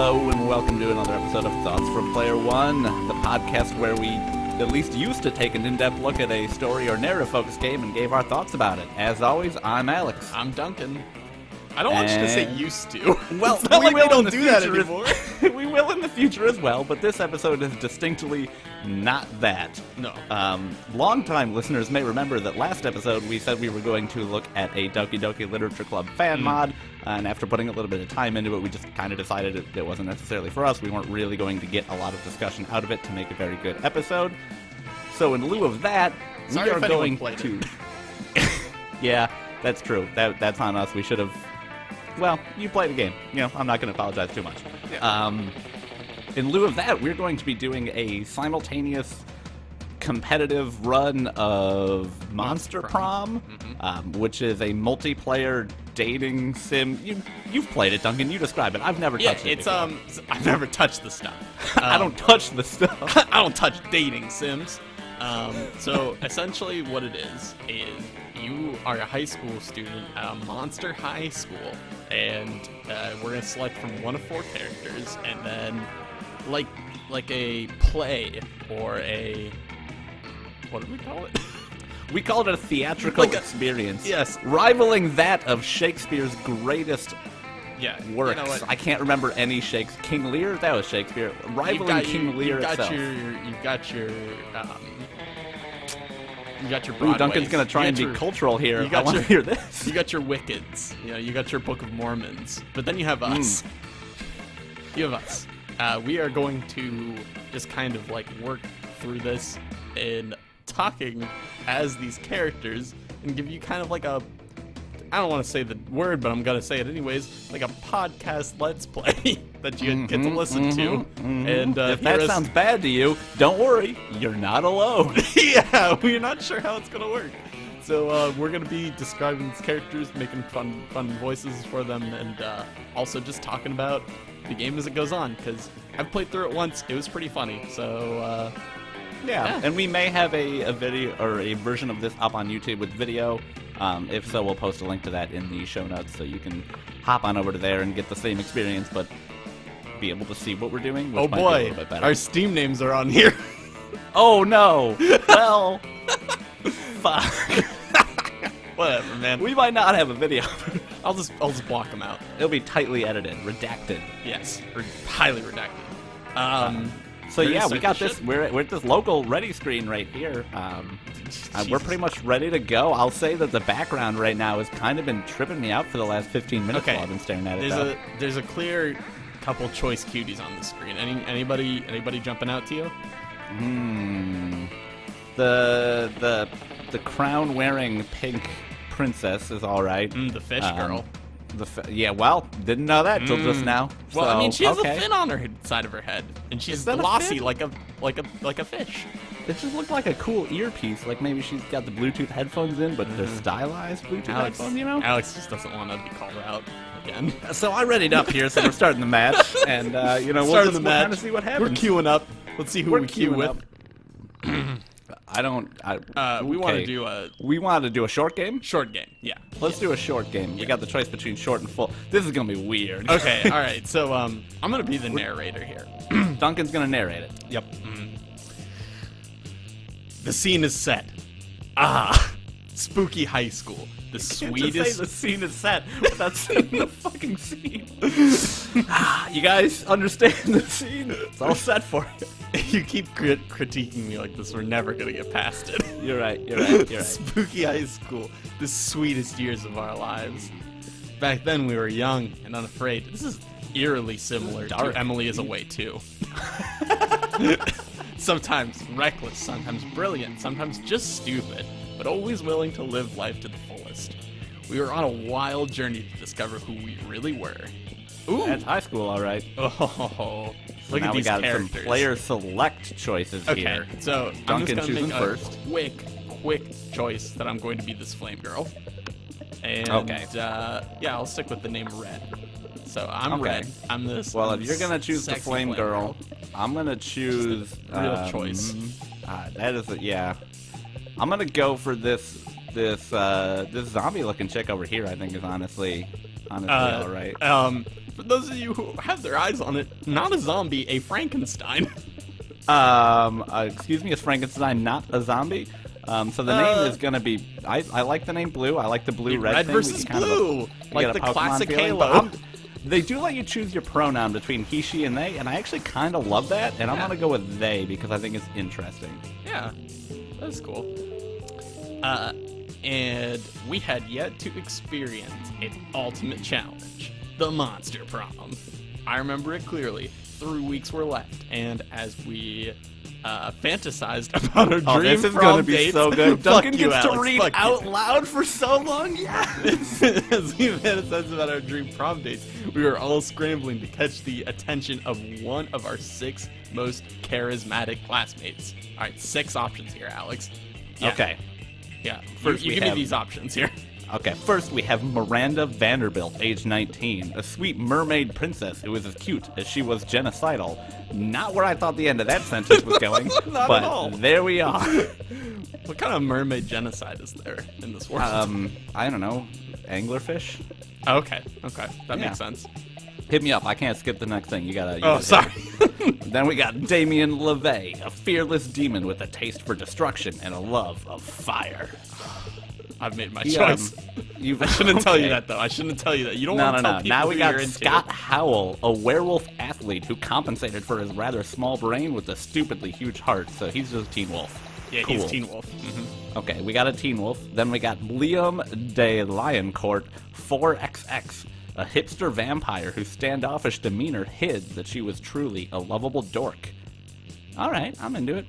Hello and welcome to another episode of Thoughts from Player One, the podcast where we at least used to take an in-depth look at a story or narrative-focused game and gave our thoughts about it. As always, I'm Alex. I'm Duncan. I don't want you to say used to. Well, it's not we like we don't in the do that future anymore. We will in the future as well, but this episode is distinctly not that. No. Long-time listeners may remember that last episode we said we were going to look at a Doki Doki Literature Club fan mod, and after putting a little bit of time into it, we just kind of decided it wasn't necessarily for us. We weren't really going to get a lot of discussion out of it to make a very good episode. So in lieu of that, Sorry we are if going anyone played to... Yeah, that's true. That's on us. We should have... Well, you play the game. You know, I'm not going to apologize too much. Yeah. In lieu of that, we're going to be doing a simultaneous competitive run of Monster Prom, which is a multiplayer dating sim. You've played it, Duncan. You describe it. I've never touched it. I've never touched the stuff. I don't touch the stuff. I don't touch dating sims. So essentially, what it is you are a high school student at a monster high school, and we're gonna select from one of 4 characters, and then like a play or a what do we call it? We call it a theatrical experience. Yes, rivaling that of Shakespeare's greatest works. You know what? I can't remember any Shakespeare. King Lear? That was Shakespeare. Rivaling King Lear itself. You've got your Ooh, Broadways. Duncan's gonna try and be cultural here. I want to hear this. You got your Wickeds. You got your Book of Mormons. But then you have us. You have us. We are going to just kind of like work through this and talking as these characters and give you kind of like a, I don't want to say the word, but I'm going to say it anyways, like a podcast let's play that you get to listen to. And if that sounds bad to you, don't worry, you're not alone. Yeah, we're not sure how it's going to work. So we're going to be describing these characters, making fun voices for them, and also just talking about the game as it goes on, because I've played through it once. It was pretty funny. So yeah, and we may have a video or a version of this up on YouTube with video. If so, we'll post a link to that in the show notes, so you can hop on over to there and get the same experience, but be able to see what we're doing, which might be a little bit better. Our Steam names are on here. Oh no! Well, fuck. Whatever, man. We might not have a video. I'll just block them out. It'll be tightly edited, redacted. Yes, highly redacted. So yeah, we got this. We're at this local ready screen right here. We're pretty much ready to go. I'll say that the background right now has kind of been tripping me out for the last 15 minutes while I've been staring at it. There's a clear couple choice cuties on the screen. Anybody jumping out to you? The crown wearing pink princess is all right. The fish girl. Yeah, well, didn't know that till just now. Well, so, I mean, she has a fin on her side of her head, and she's glossy like a fish. It just looked like a cool earpiece. Like maybe she's got the Bluetooth headphones in, but they're stylized Bluetooth headphones, you know? Alex just doesn't want to be called out again. So I readied up here, so we're starting the match, and we'll just kind of see what happens. We're queuing up. Let's see who we queue with. We want to do a short game? Short game, yeah. Let's do a short game. We got the choice between short and full. This is going to be weird. Okay, all right. So I'm going to be the narrator here. Duncan's going to narrate it. Yep. The scene is set. Spooky high school. The sweetest... Just say the scene is set without seeing the fucking scene. You guys understand the scene? It's all set for you. You keep critiquing me like this. We're never going to get past it. You're right. Spooky high school. The sweetest years of our lives. Back then, we were young and unafraid. This is eerily similar to Emily is Away too. Sometimes reckless, sometimes brilliant, sometimes just stupid, but always willing to live life to the fullest. We were on a wild journey to discover who we really were. Ooh, that's high school, all right. Oh, so look at these characters. Now we got some player select choices here. Okay, so Duncan I'm just choosing gonna make first. a quick choice that I'm going to be this flame girl. And I'll stick with the name Red. So I'm Red. I'm this. Well, if you're gonna choose the flame girl, I'm gonna choose real choice. That is I'm gonna go for this zombie-looking chick over here. I think is honestly all right. For those of you who have their eyes on it, not a zombie, a Frankenstein. Excuse me, is Frankenstein not a zombie? So the name is gonna be. I like the name Blue. I like the blue-red Red thing. versus blue, like the classic Halo. They do let you choose your pronoun between he, she, and they, and I actually kind of love that. And I'm gonna go with they because I think it's interesting. Yeah, that's cool. And we had yet to experience its ultimate challenge, the Monster Prom. I remember it clearly. 3 weeks were left, and as we fantasized about our dream this is prom gonna be dates, so good. Duncan you, gets to Alex, read out loud for so long. Yeah. As we fantasized about our dream prom dates, we were all scrambling to catch the attention of one of our 6 most charismatic classmates. All right, 6 options here, Alex. Yeah. Okay. Yeah. First you we give me have- these options here. Okay, first we have Miranda Vanderbilt, age 19, a sweet mermaid princess who is as cute as she was genocidal. Not where I thought the end of that sentence was going, Not but at all. there we are. What kind of mermaid genocide is there in this world? I don't know, anglerfish? Okay, that Yeah. makes sense. Hit me up, I can't skip the next thing. You Oh, gotta sorry. Then we got Damien LeVay, a fearless demon with a taste for destruction and a love of fire. I've made my He, choice. I I shouldn't tell you that, though. I shouldn't tell you that. You don't want to tell people Now we who got you're into. Scott Howell, a werewolf athlete who compensated for his rather small brain with a stupidly huge heart, so he's just Teen Wolf. Yeah, Cool. he's Teen Wolf. Mm-hmm. Okay, we got a Teen Wolf. Then we got Liam de Lioncourt, 4XX, a hipster vampire whose standoffish demeanor hid that she was truly a lovable dork. All right, I'm into it.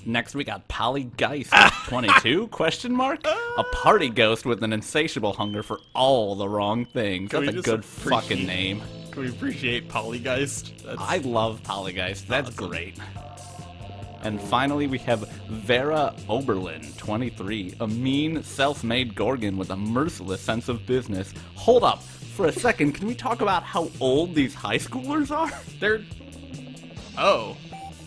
Next, we got Polly Geist, 22, question mark? A party ghost with an insatiable hunger for all the wrong things. Can That's we a just good fucking name. Can we appreciate Polygeist? I love Polygeist. That's Awesome. great. And finally, we have Vera Oberlin, 23, a mean, self-made Gorgon with a merciless sense of business. Hold up. For a second, can we talk about how old these high schoolers are? They're... Oh.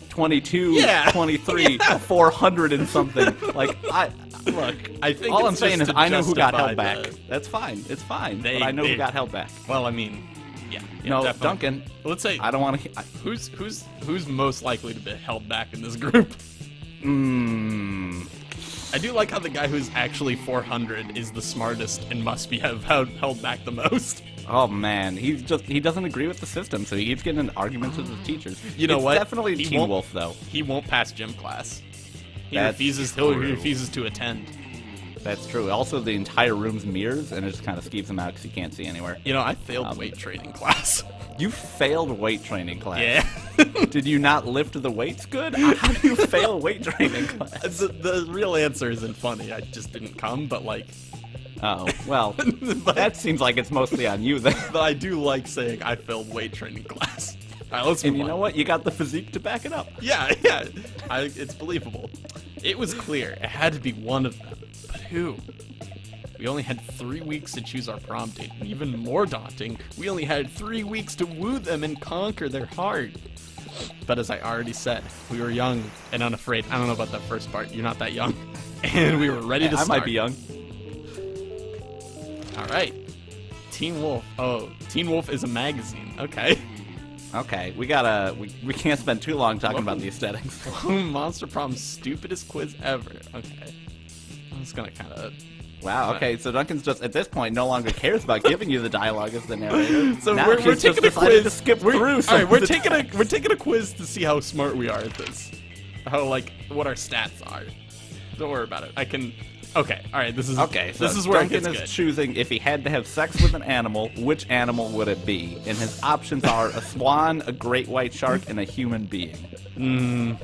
22, Yeah. 23, 400 and something. Like, look, I think all it's I'm saying just is to I know who got justify held back. the- That's fine. It's fine. They- but I know they- who got held back. Well, I mean... Yeah. No, definitely. Duncan, Let's say... I don't want to... Who's most likely to be held back in this group? I do like how the guy who's actually 400 is the smartest and must be held back the most. Oh man, he doesn't agree with the system, so he keeps getting into arguments with his teachers. You know It's what? Definitely He Teen won't- Wolf though. He won't pass gym class. He That's refuses to attend. That's true. Also, the entire room's mirrors, and it just kind of skeeves him out because he can't see anywhere. You know, I failed weight training class. You failed weight training class. Yeah. Did you not lift the weights good? How do you fail weight training class? The real answer isn't funny. I just didn't come, but like... Oh, well, that seems like it's mostly on you then. But I do like saying I failed weight training class. All right, let's move And you on. know what? You got the physique to back it up. Yeah. It's believable. It was clear. It had to be one of them. But who? We only had 3 weeks to choose our prom date. And even more daunting, we only had 3 weeks to woo them and conquer their heart. But as I already said, we were young and unafraid. I don't know about that first part. You're not that young. And we were ready to I start. might be young. All right. Teen Wolf. Oh, Teen Wolf is a magazine. Okay. Okay, we can't spend too long talking about the aesthetics. Monster Prom's stupidest quiz ever. Okay. I'm just gonna kind of... Wow, okay, so Duncan's just, at this point, no longer cares about giving you the dialogue as the narrator. So Now we're he's just taking a decided quiz. to skip through All some right, of we're the taking a quiz to see how smart we are at this. How what our stats are. Don't worry about it. I can... Okay, all right, this is... Okay, so this is where Duncan it gets is good. choosing if he had to have sex with an animal, which animal would it be? And his options are a swan, a great white shark, and a human being.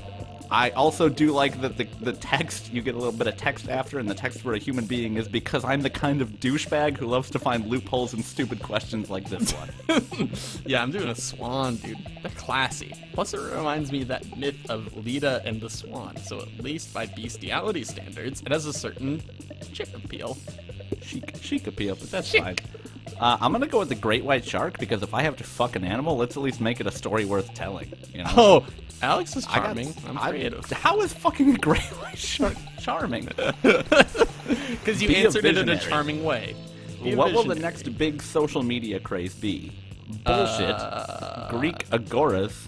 I also do like that the text, you get a little bit of text after, and the text for a human being is because I'm the kind of douchebag who loves to find loopholes in stupid questions like this one. Yeah, I'm doing a swan, dude. They're classy. Plus, it reminds me of that myth of Lita and the swan. So at least by bestiality standards, it has a certain chick appeal. Chic appeal, but that's Chic. fine. I'm gonna go with the great white shark because if I have to fuck an animal, let's at least make it a story worth telling. You know? Oh, Alex is I got- charming. I'm creative. How is fucking a great white shark charming? Because you Be a answered it in a visionary. charming way. Be a What will the visionary. next big social media craze be? bullshit, Greek agoras,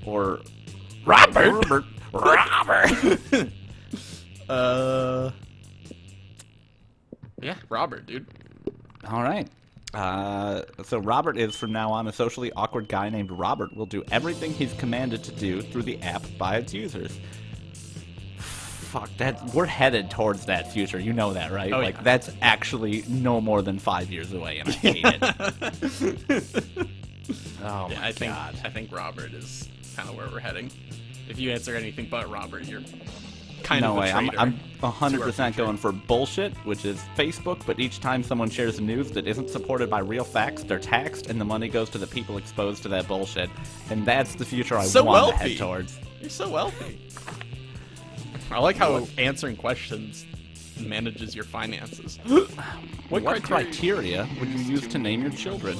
or Robert. Robert. Yeah, Robert, dude. All right. So Robert is from now on a socially awkward guy named Robert. Will do everything he's commanded to do through the app by its users. Fuck, we're headed towards that future. You know that, right? Oh, like, yeah. that's actually no more than 5 years away, and I hate it. Oh, Yeah, my I God. think Robert is kind of where we're heading. If you answer anything but Robert, you're kind No of a way. traitor. I'm to our 100% future. going for bullshit, which is Facebook, but each time someone shares news that isn't supported by real facts, they're taxed, and the money goes to the people exposed to that bullshit. And that's the future I So want to wealthy. head towards. You're so wealthy. I like how answering questions manages your finances. What criteria would you use to name your children?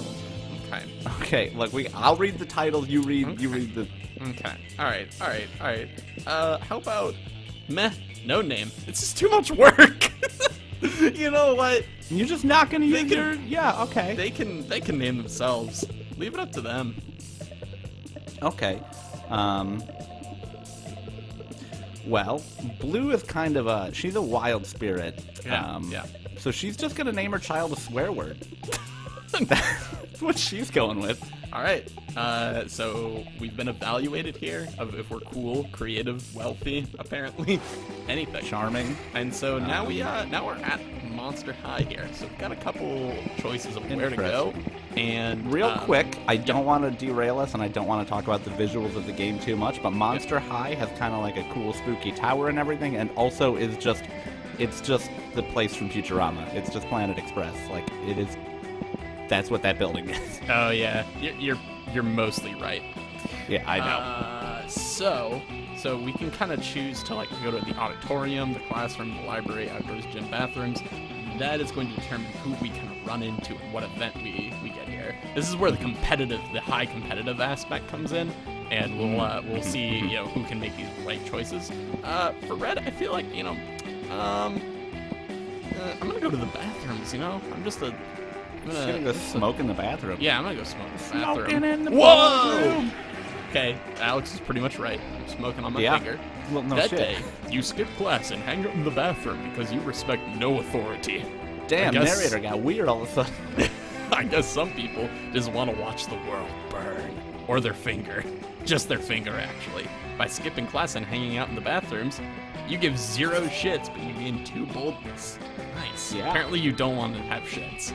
Okay. Okay, look, I'll read the title, you read the... Okay. All right. How about meh? No name. It's just too much work. You know what? You're just not gonna use can- your... Yeah, okay. They can name themselves. Leave it up to them. Okay. Well, Blue is kind of she's a wild spirit. Yeah, yeah. So she's just gonna name her child a swear word. That's what she's going with. All right. So we've been evaluated here of if we're cool, creative, wealthy, apparently, anything. Charming. And so now we're at Monster High here. So we've got a couple choices of where to go. And Real quick, I don't want to derail us, and I don't want to talk about the visuals of the game too much, but Monster High has kind of like a cool, spooky tower and everything, and also it's just the place from Futurama. It's just Planet Express. Like, it is... That's what that building is. Oh yeah, you're mostly right. Yeah, I know. So we can kind of choose to like go to the auditorium, the classroom, the library, outdoors, gym, bathrooms. That is going to determine who we can run into and what event we get here. This is where the high competitive aspect comes in, and we'll see who can make these right choices. For Red, I feel like I'm gonna go to the bathrooms. I'm just gonna go smoke in the bathroom. Yeah, I'm gonna go smoke in the bathroom. Smoking in the Whoa! bathroom. Okay, Alex is pretty much right. I'm smoking on my Yeah. finger. Well, no that shit. day, you skip class and hang out in the bathroom because you respect no authority. Damn, I guess- narrator got weird all of a sudden. I guess some people just want to watch the world burn. Or their finger. Just their finger, actually. By skipping class and hanging out in the bathrooms, you give zero shits, but you gain 2 boldness. Nice. Yeah. Apparently you don't want to have shits.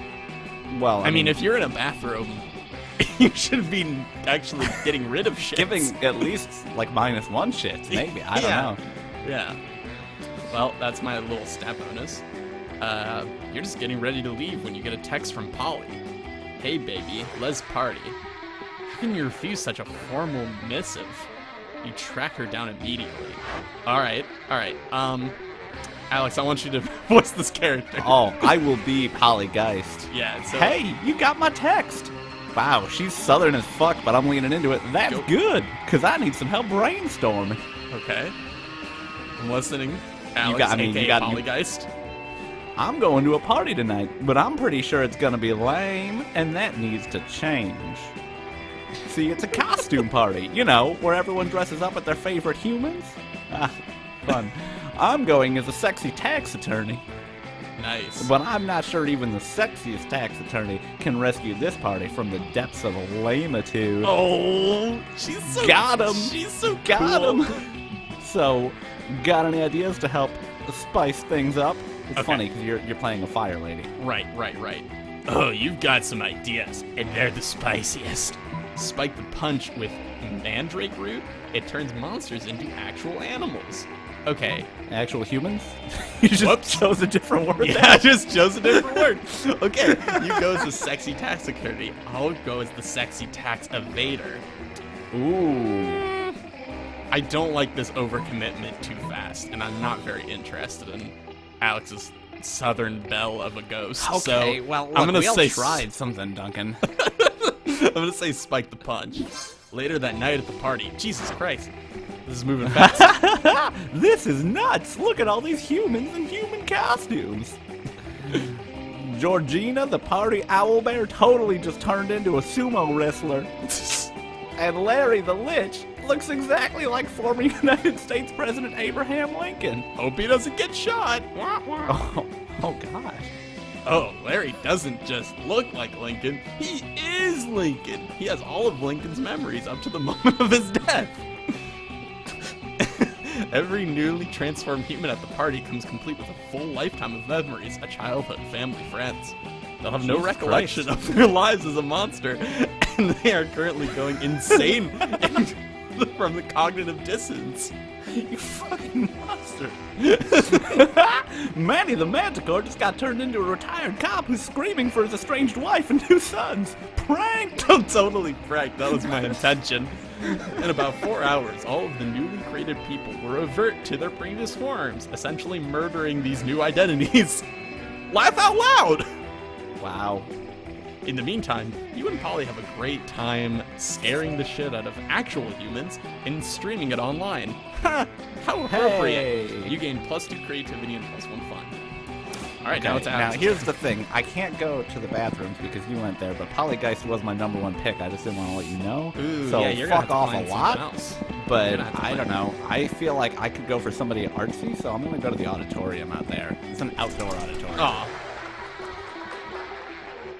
Well, I mean, if you're in a bathroom, you should be actually getting rid of shits. giving at least like -1 shit, maybe. I don't know. Yeah. Well, that's my little stat bonus. You're just getting ready to leave when you get a text from Polly. Hey, baby, let's party. How can you refuse such a formal missive? You track her down immediately. All right. Alex, I want you to voice this character. Oh, I will be Polygeist. Yeah. So, Hey, you got my text. Wow, she's southern as fuck, but I'm leaning into it. That's Go. good, because I need some help brainstorming. Okay. I'm listening. Alex, aka Polygeist. I'm going to a party tonight, but I'm pretty sure it's gonna be lame, and that needs to change. See, it's a costume party, where everyone dresses up as their favorite humans. Ah, fun. I'm going as a sexy tax attorney. Nice. But I'm not sure even the sexiest tax attorney can rescue this party from the depths of lamitude. Oh, she's so Got him. She's so Got cool. him. So, got any ideas to help spice things up? It's Okay. funny because you're playing a fire lady. Right. Oh, you've got some ideas, and they're the spiciest. Spike the punch with mandrake root. It turns monsters into actual animals. Okay. Actual humans? You just Whoops. chose a different word. Yeah, I just chose a different word. Okay, you go as the sexy tax attorney. I'll go as the sexy tax evader. Ooh. I don't like this overcommitment too fast, and I'm not very interested in Alex's southern belle of a ghost. Okay, so well, look, I'm gonna we all say tried something, Duncan. I'm gonna say spike the punch. Later that night at the party. Jesus Christ, this is moving fast. This is nuts! Look at all these humans in human costumes. Georgina, the party owlbear, totally just turned into a sumo wrestler. And Larry, the Lich, looks exactly like former United States President Abraham Lincoln. Hope he doesn't get shot. Oh gosh. Oh, Larry doesn't just look like Lincoln. He is Lincoln. He has all of Lincoln's memories up to the moment of his death. Every newly transformed human at the party comes complete with a full lifetime of memories, a childhood, family, friends. They'll have no recollection of their lives as a monster, and they are currently going insane from the cognitive dissonance. You fucking monster. Manny the Manticore just got turned into a retired cop who's screaming for his estranged wife and 2 sons. Pranked! I'm totally pranked. That was my intention. In about 4 hours, all of the newly created people will revert to their previous forms, essentially murdering these new identities. Laugh out loud! Wow. In the meantime, you and Polly have a great time scaring the shit out of actual humans and streaming it online. Ha! How appropriate! Hey. You gain +2 creativity and +1 fun. Alright, Okay, now it's out. now here's the thing. I can't go to the bathrooms because you went there, but Polygeist was my #1 pick. I just didn't want to let you know. Ooh, so yeah, you're gonna fuck have to off find a someone lot. else. But You're gonna have to I don't find- know. I feel like I could go for somebody artsy, so I'm going to go to the auditorium out there. It's an outdoor auditorium. Aw.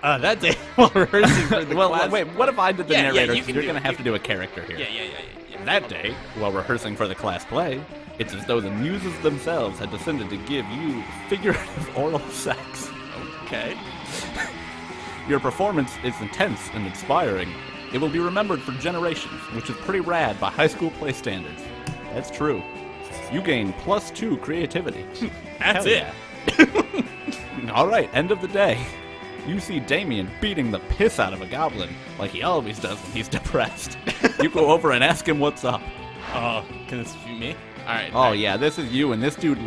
That day while rehearsing for the Well, class... wait, what if I did the Yeah, narrator? you 'Cause can you're do going it. to have to do a character here. Yeah. That day, while rehearsing for the class play, it's as though the muses themselves had descended to give you figurative oral sex. Okay. Your performance is intense and inspiring. It will be remembered for generations, which is pretty rad by high school play standards. That's true. You gain +2 creativity. That's Hell it. yeah. All right, end of the day. You see Damien beating the piss out of a goblin, like he always does when he's depressed. You go over and ask him what's up. Oh, can this be me? Alright. Oh yeah, this is you, and this dude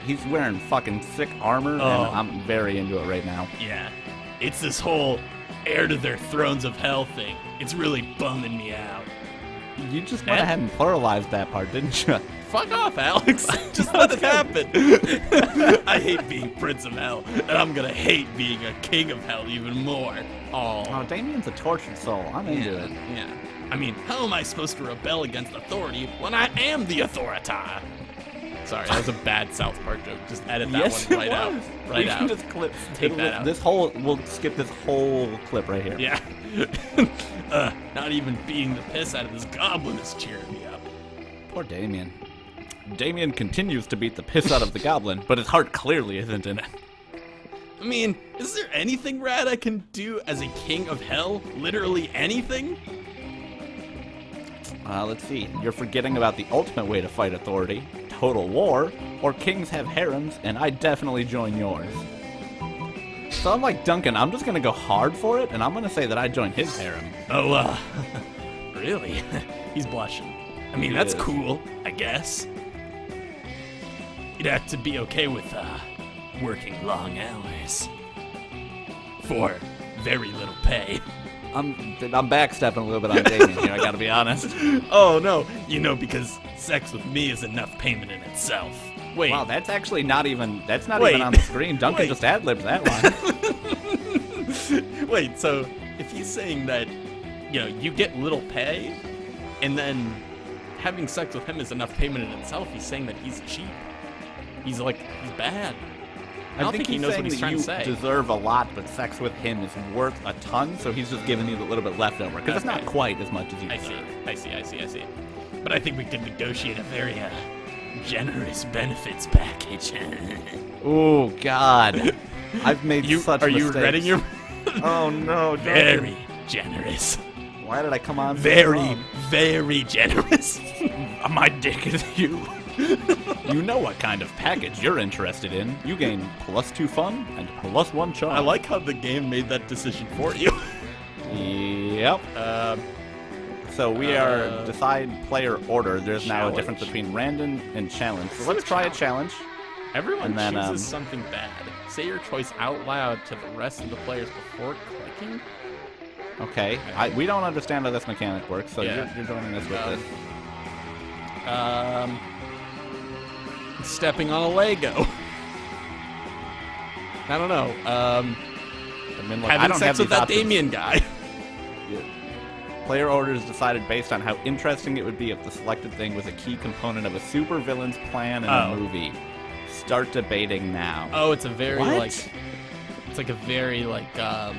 he's wearing fucking sick armor, and I'm very into it right now. Yeah. It's this whole heir to their thrones of hell thing. It's really bumming me out. You just went ahead and pluralized that part, didn't you? Fuck off, Alex. Just let it happen. I hate being Prince of Hell, and I'm gonna hate being a King of Hell even more. Oh, Damien's a tortured soul. I'm into it. Yeah. I mean, how am I supposed to rebel against authority when I am the authority? Sorry, that was a bad South Park joke. Just edit that one right out. Right we out. can just clip. Take that out. We'll skip this whole clip right here. Yeah. Not even beating the piss out of this goblin is cheering me up. Poor Damien. Damien continues to beat the piss out of the goblin, but his heart clearly isn't in it. I mean, is there anything rad I can do as a king of hell? Literally anything? Let's see. You're forgetting about the ultimate way to fight authority, total war, or kings have harems, and I definitely join yours. So I'm like Duncan, I'm just gonna go hard for it, and I'm gonna say that I join his harem. Oh, really? He's blushing. I mean, He that's is. cool, I guess. You'd have to be okay with, working long hours. For very little pay. I'm backstepping a little bit on Damien here, I gotta be honest. Oh, no. You know, because sex with me is enough payment in itself. Wait. Wow, that's actually not even on Wait. the screen. Duncan Wait. just ad-libbed that line. Wait, so if he's saying that, you know, you get little pay, and then having sex with him is enough payment in itself, he's saying that he's cheap. He's bad. I don't think he he's knows saying what he's that trying to say. you deserve a lot, but sex with him is worth a ton, so he's just giving you a little bit left over, because it's not Okay. quite as much as you I deserve. see. But I think we could negotiate a very, generous benefits package. Oh, God. I've made such Are mistakes. you regretting your... Oh, no. Duncan. Very generous. Why did I come on so Very, strong? very generous. My dick is huge. You know what kind of package you're interested in. You gain +2 fun and +1 charm. I like how the game made that decision for you. Yep. So we are decide player order. There's now a difference between random and challenge. So let's try a challenge. Everyone And then, chooses something bad. Say your choice out loud to the rest of the players before clicking. Okay. We don't understand how this mechanic works, so Yeah. you're joining us with this. Stepping on a Lego. I don't know. I mean, look, I Having don't sex have with these that options. Damien guy. Player orders decided based on how interesting it would be if the selected thing was a key component of a supervillain's plan in a movie. Start debating now. Oh, it's a very What? like, it's like a very like Cards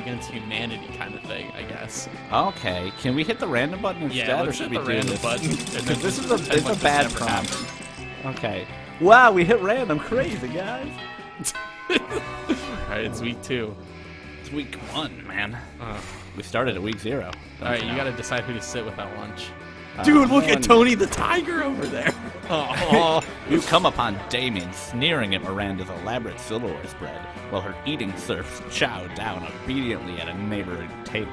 Against Humanity kind of thing, I guess. Okay, can we hit the random button instead, Yeah, or let's hit hit the the random this? button. Because this is a bad prompt. Okay. Wow, we hit random. Crazy, guys. All right, it's week 2. It's week 1, man. We started at week 0. All right, you gotta decide who to sit with at lunch. Dude, look at Tony the Tiger over there. Oh, You come upon Damien sneering at Miranda's elaborate silverware spread, while her eating serfs chow down obediently at a neighboring table.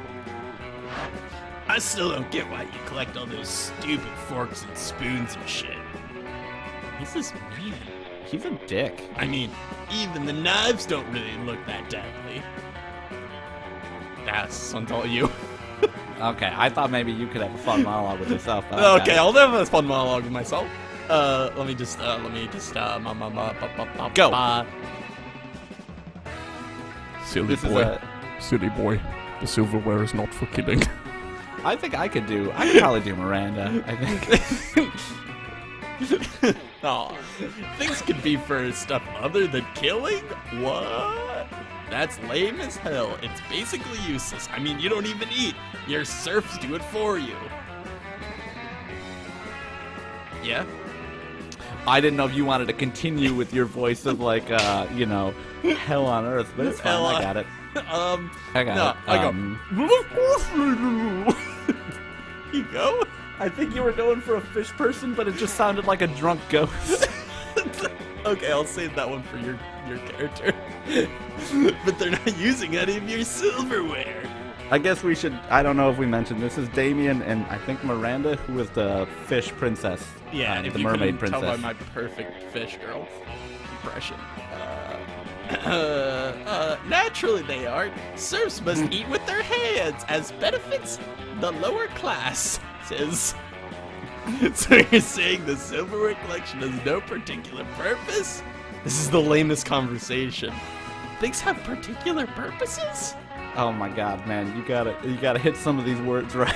I still don't get why you collect all those stupid forks and spoons and shit. He's this mean. He's a dick. I mean, even the knives don't really look that deadly. That's one's all you. Okay, I thought maybe you could have a fun monologue with yourself. But Okay, I'll have a fun monologue with myself. Let me just Go. Silly This is boy. a- Silly boy. The silverware is not for killing. I think I could probably do Miranda. I think. Aw, things could be for stuff other than killing? What? That's lame as hell. It's basically useless. I mean, you don't even eat. Your serfs do it for you. Yeah? I didn't know if you wanted to continue with your voice of like, hell on earth, but it's fine. Hell I on- got it. I got it. I go. You go? I think you were going for a fish person, but it just sounded like a drunk ghost. Okay, I'll save that one for your character. But they're not using any of your silverware. I guess we should. I don't know if we mentioned this is Damien and I think Miranda, who is the fish princess. Yeah, if the you mermaid couldn't princess. tell by my perfect fish girl impression. Naturally they are. Serfs must eat with their hands as benefits the lower class, says. So you're saying the silverware collection has no particular purpose? This is the lamest conversation. Things have particular purposes? Oh my god, man, you gotta hit some of these words right.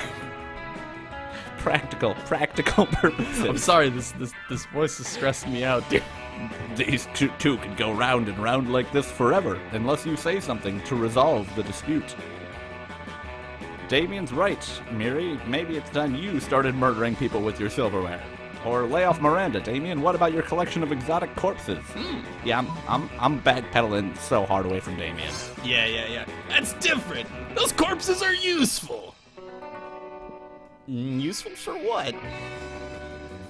Practical purposes. I'm sorry, this voice is stressing me out, dude. These two can go round and round like this forever, unless you say something to resolve the dispute. Damien's right, Miri. Maybe it's time you started murdering people with your silverware. Or lay off Miranda, Damien. What about your collection of exotic corpses? Yeah, I'm backpedaling so hard away from Damien. Yeah. That's different. Those corpses are useful. Useful for what?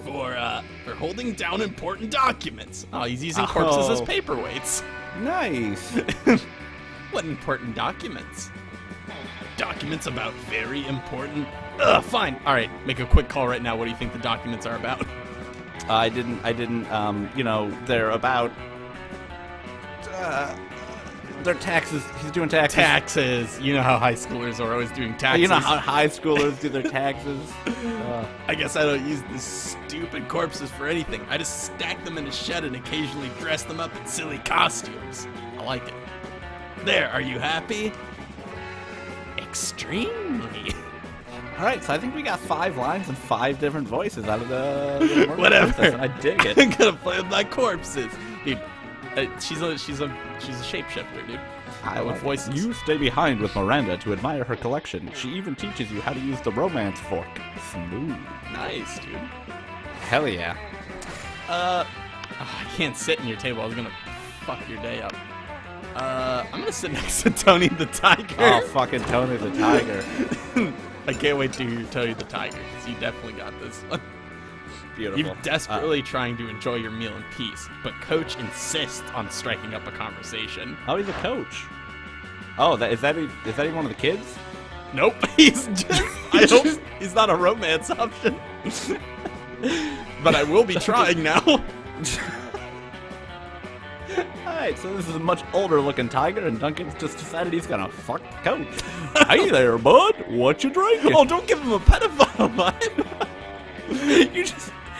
For holding down important documents. Oh, he's using corpses as Oh. paperweights. Nice. What important documents? Documents about very important... fine. All right, make a quick call right now. What do you think the documents are about? I didn't, they're about, they're taxes. He's doing taxes. Taxes. You know how high schoolers are always doing taxes. You know how high schoolers do their taxes? I guess I don't use these stupid corpses for anything. I just stack them in a shed and occasionally dress them up in silly costumes. I like it. There, are you happy? Extremely. All right, so I think we got 5 lines and 5 different voices out of the Mermaid Whatever. Princess, and I dig it. I'm gonna play with my corpses, dude. She's a shapeshifter, dude. I with like voices. You stay behind with Miranda to admire her collection. She even teaches you how to use the romance fork. Smooth. Nice, dude. Hell yeah. I can't sit in your table. I was gonna fuck your day up. I'm gonna sit next to Tony the Tiger. Oh, fucking Tony the Tiger. I can't wait to hear Tony the Tiger, because you definitely got this one. Beautiful. You're desperately trying to enjoy your meal in peace, but Coach insists on striking up a conversation. Oh, he's a coach. Oh, is that even one of the kids? Nope, he's just... I hope he's not a romance option. But I will be trying now. Alright, so this is a much older looking tiger, and Duncan's just decided he's gonna fuck the coach. Hey there, bud. What you drinking? Oh, don't give him a pedophile vibe.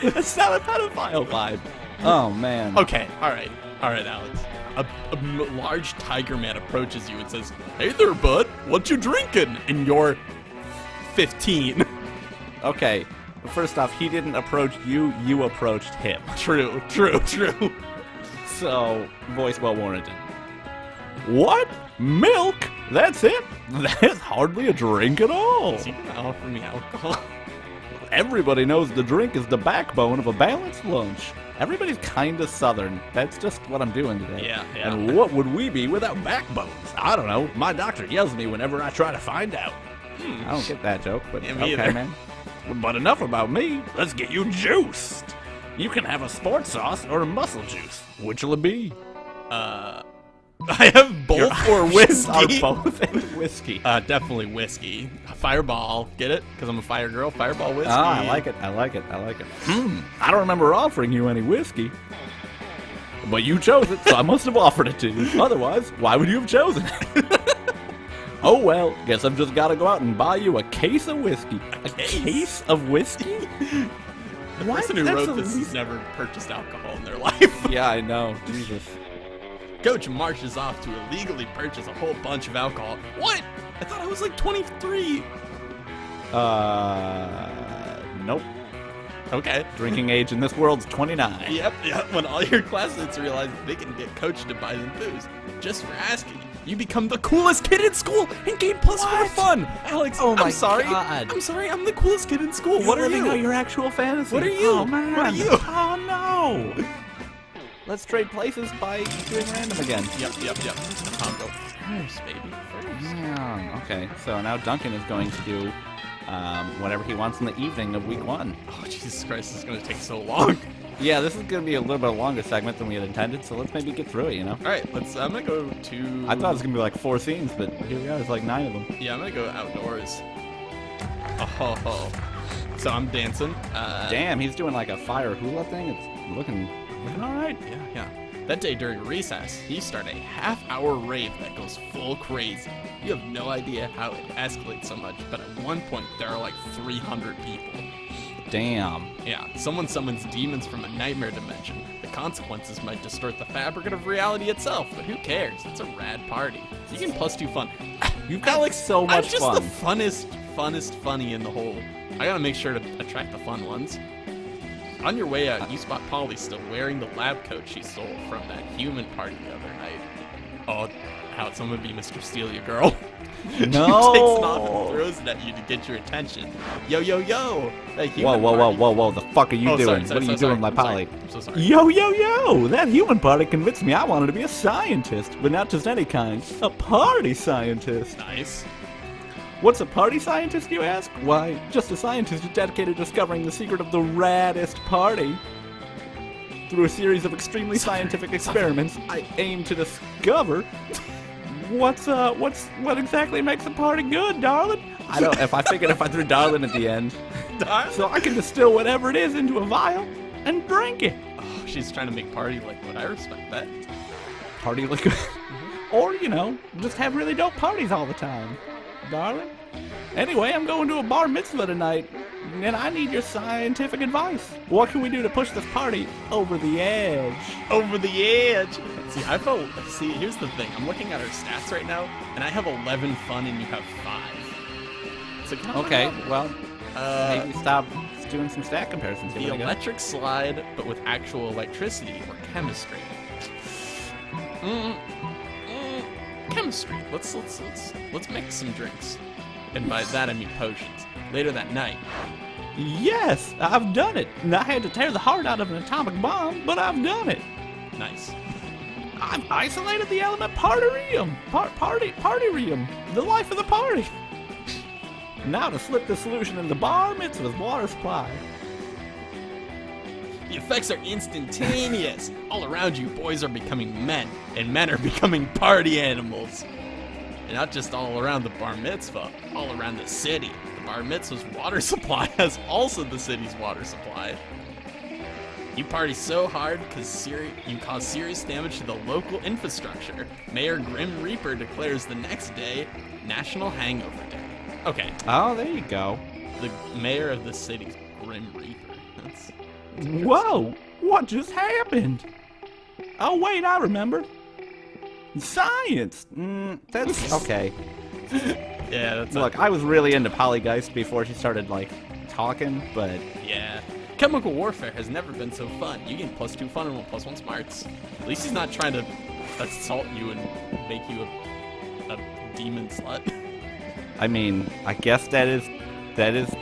That's not a pedophile vibe. Oh, man. Okay, alright, Alex. large tiger man approaches you and says, "Hey there, bud, what you drinking?" And you're 15. Okay, first off, he didn't approach you, you approached him. True. So, voice well warranted. What? Milk? That's it? That's hardly a drink at all. Is he gonna offer me alcohol? Everybody knows the drink is the backbone of a balanced lunch. Everybody's kinda southern. That's just what I'm doing today. Yeah. And what would we be without backbones? I don't know. My doctor yells at me whenever I try to find out. I don't get that joke, but Yeah, me okay, either. man. But enough about me. Let's get you juiced. You can have a sports sauce or a muscle juice. Which'll it be? I have both or whiskey. Are both and whiskey. Definitely whiskey. Fireball. Get it? Because I'm a fire girl. Fireball whiskey. Ah, I like it. I don't remember offering you any whiskey. But you chose it, so I must have offered it to you. Otherwise, why would you have chosen it? Oh well, guess I've just got to go out and buy you a case of whiskey. A case of whiskey? The person who wrote this has never purchased alcohol in their life. Yeah, I know. Jesus. Coach marches off to illegally purchase a whole bunch of alcohol. What? I thought I was like 23. Nope. Okay. Drinking age in this world's 29. Yep. When all your classmates realize they can get coach to buy them booze just for asking, you become the coolest kid in school and gain plus 4 fun. Alex, Oh my I'm sorry. God. I'm sorry. I'm the coolest kid in school. What are living you? out your actual fantasy. What are you? Oh, man. What are you? Oh, no. Let's trade places by doing random again. Yep. I'll go first, baby. First. Yeah, okay. So now Duncan is going to do whatever he wants in the evening of week 1. Oh, Jesus Christ, this is going to take so long. Yeah, this is going to be a little bit longer segment than we had intended, so let's maybe get through it, you know? All right, I'm going to go to... I thought it was going to be like 4 scenes, but here we are, there's like 9 of them. Yeah, I'm going to go outdoors. Oh. So I'm dancing. Damn, he's doing like a fire hula thing. It's looking all right. Yeah. That day during recess, he started a half-hour rave that goes full crazy. You have no idea how it escalates so much, but at one point there are like 300 people. Damn. Yeah, someone summons demons from a nightmare dimension. The consequences might distort the fabric of reality itself, but who cares? It's a rad party. You can +2 fun. You've got like so I'm much just fun. the funnest funny in the whole. I gotta make sure to attract the fun ones. On your way out, you spot Polly still wearing the lab coat she stole from that human party the other night. Oh, how'd someone be Mr. Steal Your Girl? No. He takes it off and throws it at you to get your attention. Yo. That human party- Whoa, the fuck are you Oh, doing? sorry, What are you sorry. doing, my I'm sorry. Polly? I'm so sorry. Yo, that human party convinced me I wanted to be a scientist, but not just any kind, a party scientist. Nice. What's a party scientist, you ask? Why, just a scientist who's dedicated to discovering the secret of the raddest party. Through a series of extremely scientific experiments, I aim to discover what exactly makes a party good, darling. I don't. If I threw darling at the end, so I can distill whatever it is into a vial and drink it. Oh, she's trying to make party liquid. I respect that. Party liquid, or just have really dope parties all the time, darling. Anyway, I'm going to a bar mitzvah tonight, and I need your scientific advice. What can we do to push this party over the edge? Over the edge. See, here's the thing. I'm looking at our stats right now, and I have 11 fun, and you have 5. So come on Okay, up. well, maybe stop doing some stat comparisons. The Here we go. electric slide, but with actual electricity or chemistry. Chemistry. Let's make some drinks, and by that I mean potions. Later that night. Yes, I've done it. I had to tear the heart out of an atomic bomb, but I've done it. Nice. I've isolated the element parturium. Parturium. The life of the party. Now to slip the solution in the bar mitzvah's water supply. The effects are instantaneous. All around you, boys are becoming men, and men are becoming party animals. And not just all around the bar mitzvah, all around the city. The bar mitzvah's water supply has also the city's water supply. You party so hard because you cause serious damage to the local infrastructure. Mayor Grim Reaper declares the next day National Hangover Day. Okay, Oh, there you go. the mayor of the city's Grim Reaper. That's Whoa, what just happened? Oh, wait, I remember. Science! That's okay. Yeah, that's Look, I was really into Polygeist before she started, like, talking, but... Yeah. Chemical warfare has never been so fun. You gain +2 fun and 1+1 smarts. At least he's not trying to assault you and make you a demon slut. I mean, I guess that is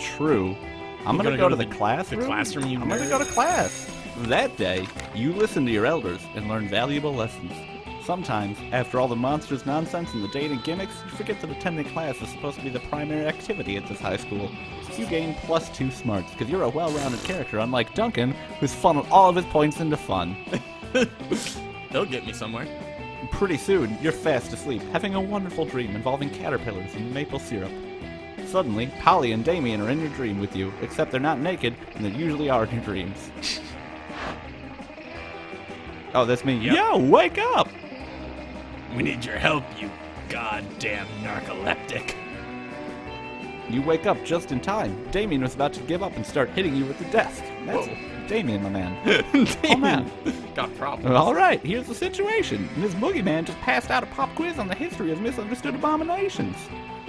true. I'm gonna go to the classroom. The classroom, you I'm gonna nerd. go to class. That day, you listen to your elders and learn valuable lessons. Sometimes, after all the monsters nonsense and the dating gimmicks, you forget that attending class is supposed to be the primary activity at this high school. You gain +2 smarts, because you're a well-rounded character, unlike Duncan, who's funneled all of his points into fun. They'll get me somewhere. Pretty soon, you're fast asleep, having a wonderful dream involving caterpillars and maple syrup. Suddenly, Polly and Damien are in your dream with you, except they're not naked, and they usually are in your dreams. Oh, that's me. Yep. Yo, wake up! We need your help, you goddamn narcoleptic. You wake up just in time. Damien was about to give up and start hitting you with the desk. That's Damien, my man. Oh, man. Got problems. All right, here's the situation. Miss Boogeyman just passed out a pop quiz on the history of misunderstood abominations.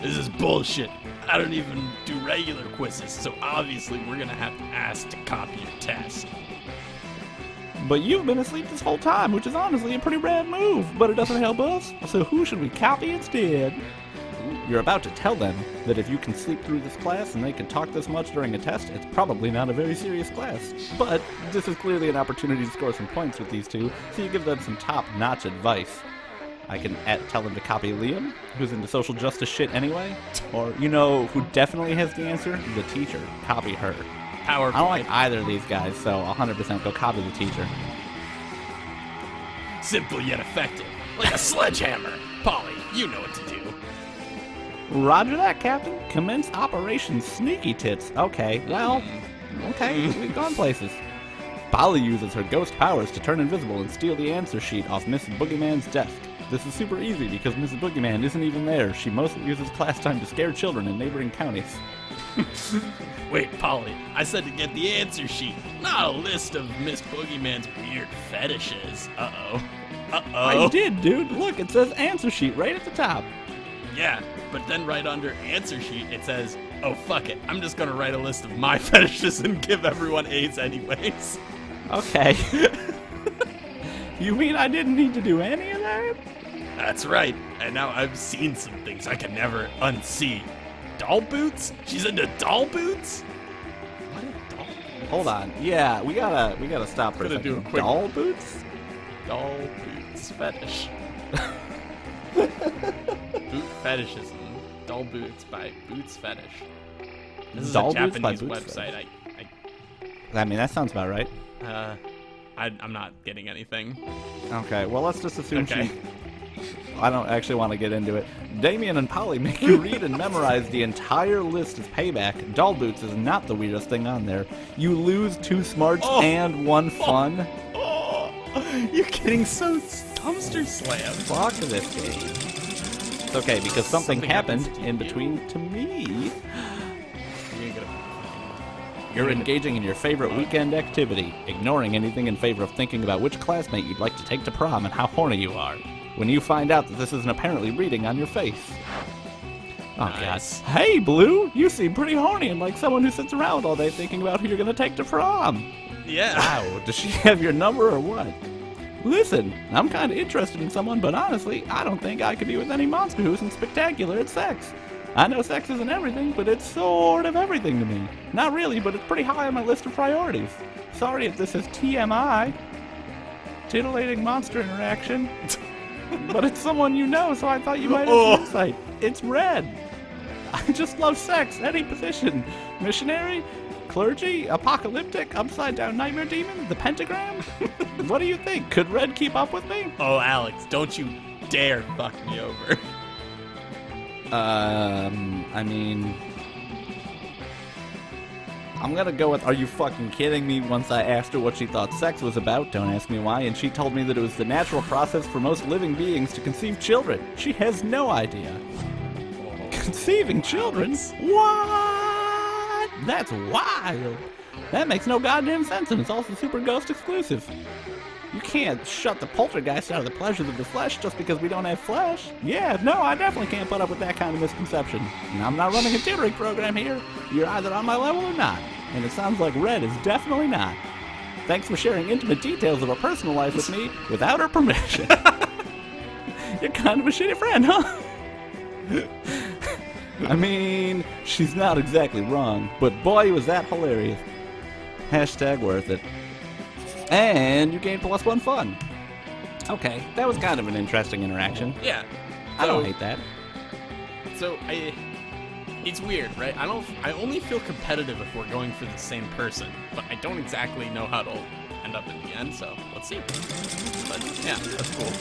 This is bullshit. I don't even do regular quizzes, so obviously we're gonna have to ask to copy your test. But you've been asleep this whole time, which is honestly a pretty rad move, but it doesn't help us, so who should we copy instead? You're about to tell them that if you can sleep through this class and they can talk this much during a test, it's probably not a very serious class. But this is clearly an opportunity to score some points with these two, so you give them some top-notch advice. I can tell them to copy Liam, who's into social justice shit anyway, or, you know, who definitely has the answer? The teacher. Copy her. PowerPoint. I don't like either of these guys, so 100% go copy the teacher. Simple yet effective. Like a sledgehammer. Polly, you know what to do. Roger that, Captain. Commence Operation Sneaky Tits. Okay, well, okay, we've gone places. Polly uses her ghost powers to turn invisible and steal the answer sheet off Mrs. Boogeyman's desk. This is super easy because Mrs. Boogeyman isn't even there. She mostly uses class time to scare children in neighboring counties. Wait, Polly, I said to get the answer sheet, not a list of Miss Boogeyman's weird fetishes. Uh-oh. I did, dude. Look, it says answer sheet right at the top. Yeah, but then right under answer sheet, it says, oh, fuck it. I'm just gonna write a list of my fetishes and give everyone A's anyways. Okay. You mean I didn't need to do any of that? That's right. And now I've seen some things I can never unsee. Doll boots? She's into doll boots? What are doll boots? Hold on. Yeah, we gotta stop for a Gonna second. do a quick- Doll boots? Doll boots fetish. Boot fetishism. Doll boots by Boots Fetish. This is Doll a boots by Japanese Boots website. I mean, that sounds about right. I'm not getting anything. Okay, well, let's just assume Okay. I don't actually want to get into it. Damien and Polly make you read and memorize the entire list as payback. Doll boots is not the weirdest thing on there. You lose 2 smarts and 1 fun. Oh, you're getting so dumpster slammed. Fuck this game. It's okay, because something happened happens to in you. between to me. You're gonna You're engaging in your favorite weekend activity, ignoring anything in favor of thinking about which classmate you'd like to take to prom and how horny you are. When you find out that this isn't apparently reading on your face. Oh, Nice. God. Hey, Blue, you seem pretty horny and like someone who sits around all day thinking about who you're going to take to prom. Yeah. Wow, does she have your number or what? Listen, I'm kind of interested in someone, but honestly, I don't think I could be with any monster who isn't spectacular at sex. I know sex isn't everything, but it's sort of everything to me. Not really, but it's pretty high on my list of priorities. Sorry if this is TMI. Titillating monster interaction. But it's someone you know, so I thought you might have some insight. It's red. I just love sex, any position. Missionary, clergy, apocalyptic, upside-down nightmare demon, the pentagram? What do you think? Could red keep up with me? Oh, Alex, don't you dare fuck me over. I mean... I'm gonna go with, are you fucking kidding me? Once I asked her what she thought sex was about, don't ask me why, and she told me that it was the natural process for most living beings to conceive children. She has no idea. Conceiving children? What? That's wild. That makes no goddamn sense, and it's also super ghost exclusive. You can't shut the poltergeist out of the pleasures of the flesh just because we don't have flesh. Yeah, no, I definitely can't put up with that kind of misconception. And I'm not running a tutoring program here. You're either on my level or not. And it sounds like Red is definitely not. Thanks for sharing intimate details of her personal life with me without her permission. You're kind of a shitty friend, huh? I mean, she's not exactly wrong, but boy, was that hilarious. Hashtag worth it. And you gained +1 fun. Okay, that was kind of an interesting interaction. Yeah. I don't hate that. So it's weird, right? I only feel competitive if we're going for the same person, but I don't exactly know how it'll end up in the end, so let's see. But yeah, that's cool.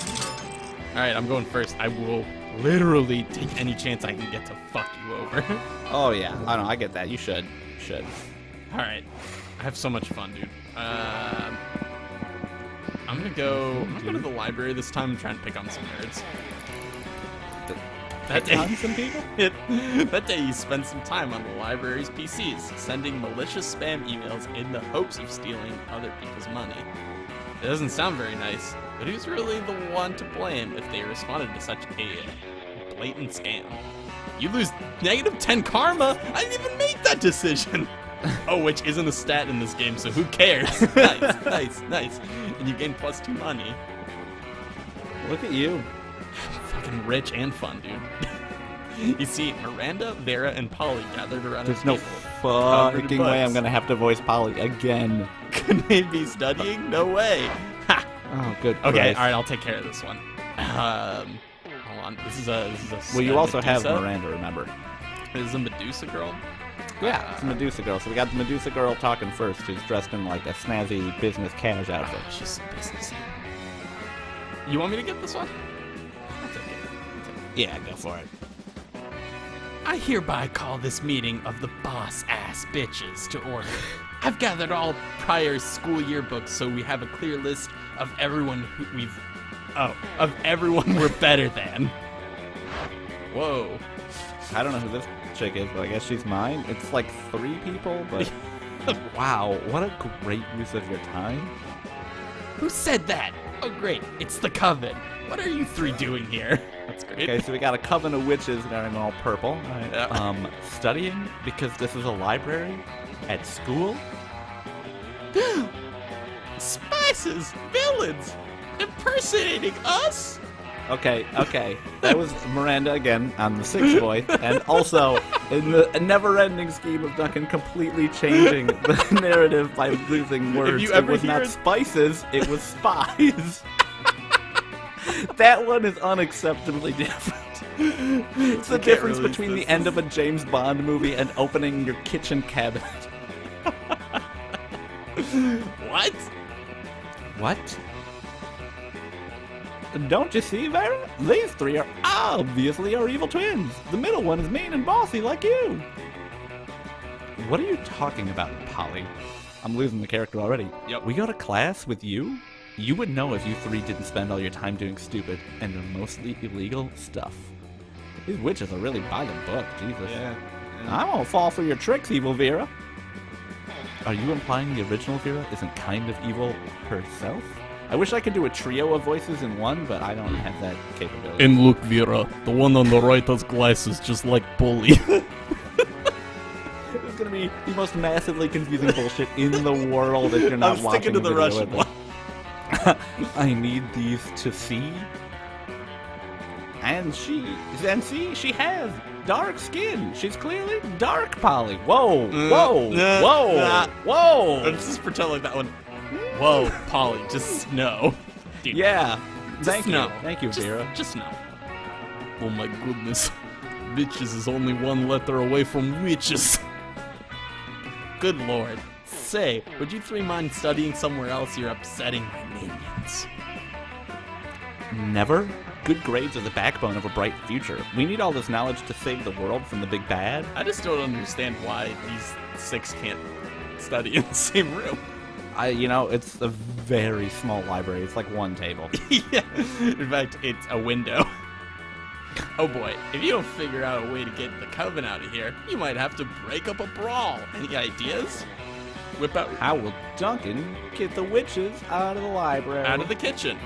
Alright, I'm going first. I will literally take any chance I can get to fuck you over. Oh yeah, I know, I get that. You should. Alright. I have so much fun, dude. I'm gonna go to the library this time and try and pick on some nerds. Some people? That day you spent some time on the library's PCs, sending malicious spam emails in the hopes of stealing other people's money. It doesn't sound very nice, but who's really the one to blame if they responded to such a blatant scam? You lose -10 karma? I didn't even make that decision! Oh, which isn't a stat in this game, so who cares? Nice. And you gain +2 money. Look at you. Fucking rich and fun, dude. You see, Miranda, Vera, and Polly gathered around There's a no table. fucking way I'm gonna have to voice Polly again. Could they be studying? No way. Ha! Oh, good. Okay, Christ. alright, I'll take care of this one. Hold on. This is a Well, you also have Medusa. Miranda, remember? This is a Medusa girl. Yeah, it's a Medusa girl. So we got the Medusa girl talking first, who's dressed in like a snazzy business cash outfit. Oh, she's so businessy. You want me to get this one? I'll take it. Yeah, go for it. I hereby call this meeting of the boss-ass bitches to order. I've gathered all prior school yearbooks so we have a clear list of everyone of everyone we're better than. Whoa. I don't know who this chick is, but I guess she's mine. It's like 3 people, but wow, what a great use of your time. Who said that? Oh great, it's the Coven. What are you 3 doing here? That's great. Okay, so we got a coven of witches wearing all purple. All right. Yeah. Studying because this is a library at school. Spices, villains, impersonating us? Okay. That was Miranda again on the 6th voice, and also in the never-ending scheme of Duncan completely changing the narrative by losing words. you ever It was not hear- spices, it was spies. That one is unacceptably different. It's the can't difference release between this. the end of a James Bond movie and opening your kitchen cabinet. What? What? Don't you see, Vera? These 3 are obviously our evil twins. The middle one is mean and bossy like you. What are you talking about, Polly? I'm losing the character already. Yep. We go to class with you? You would know if you 3 didn't spend all your time doing stupid and mostly illegal stuff. These witches are really by the book, Jesus. Yeah. I won't fall for your tricks, evil Vera. Are you implying the original Vera isn't kind of evil herself? I wish I could do a trio of voices in one, but I don't have that capability. And look, Vera, the one on the right has glasses just like Bully. It's gonna be the most massively confusing bullshit in the world if you're not I'm watching sticking to the video Russian with one. it. I need these to see. And see, she has dark skin. She's clearly dark, Polly. Whoa, whoa, whoa, whoa. Let's just pretend like that one. Whoa, Polly, just no. Dude, Yeah. just Thank you. no. Thank you, Just- Vera. Just no. Oh my goodness. Bitches is only 1 letter away from witches. Good lord. Say, would you 3 mind studying somewhere else? You're upsetting my minions. Never. Good grades are the backbone of a bright future. We need all this knowledge to save the world from the big bad. I just don't understand why these 6 can't study in the same room. It's a very small library. It's like 1 table. Yeah. In fact, it's a window. Oh boy, if you don't figure out a way to get the Coven out of here, you might have to break up a brawl. Any ideas? Whip out How will Duncan get the witches out of the library? out of the kitchen.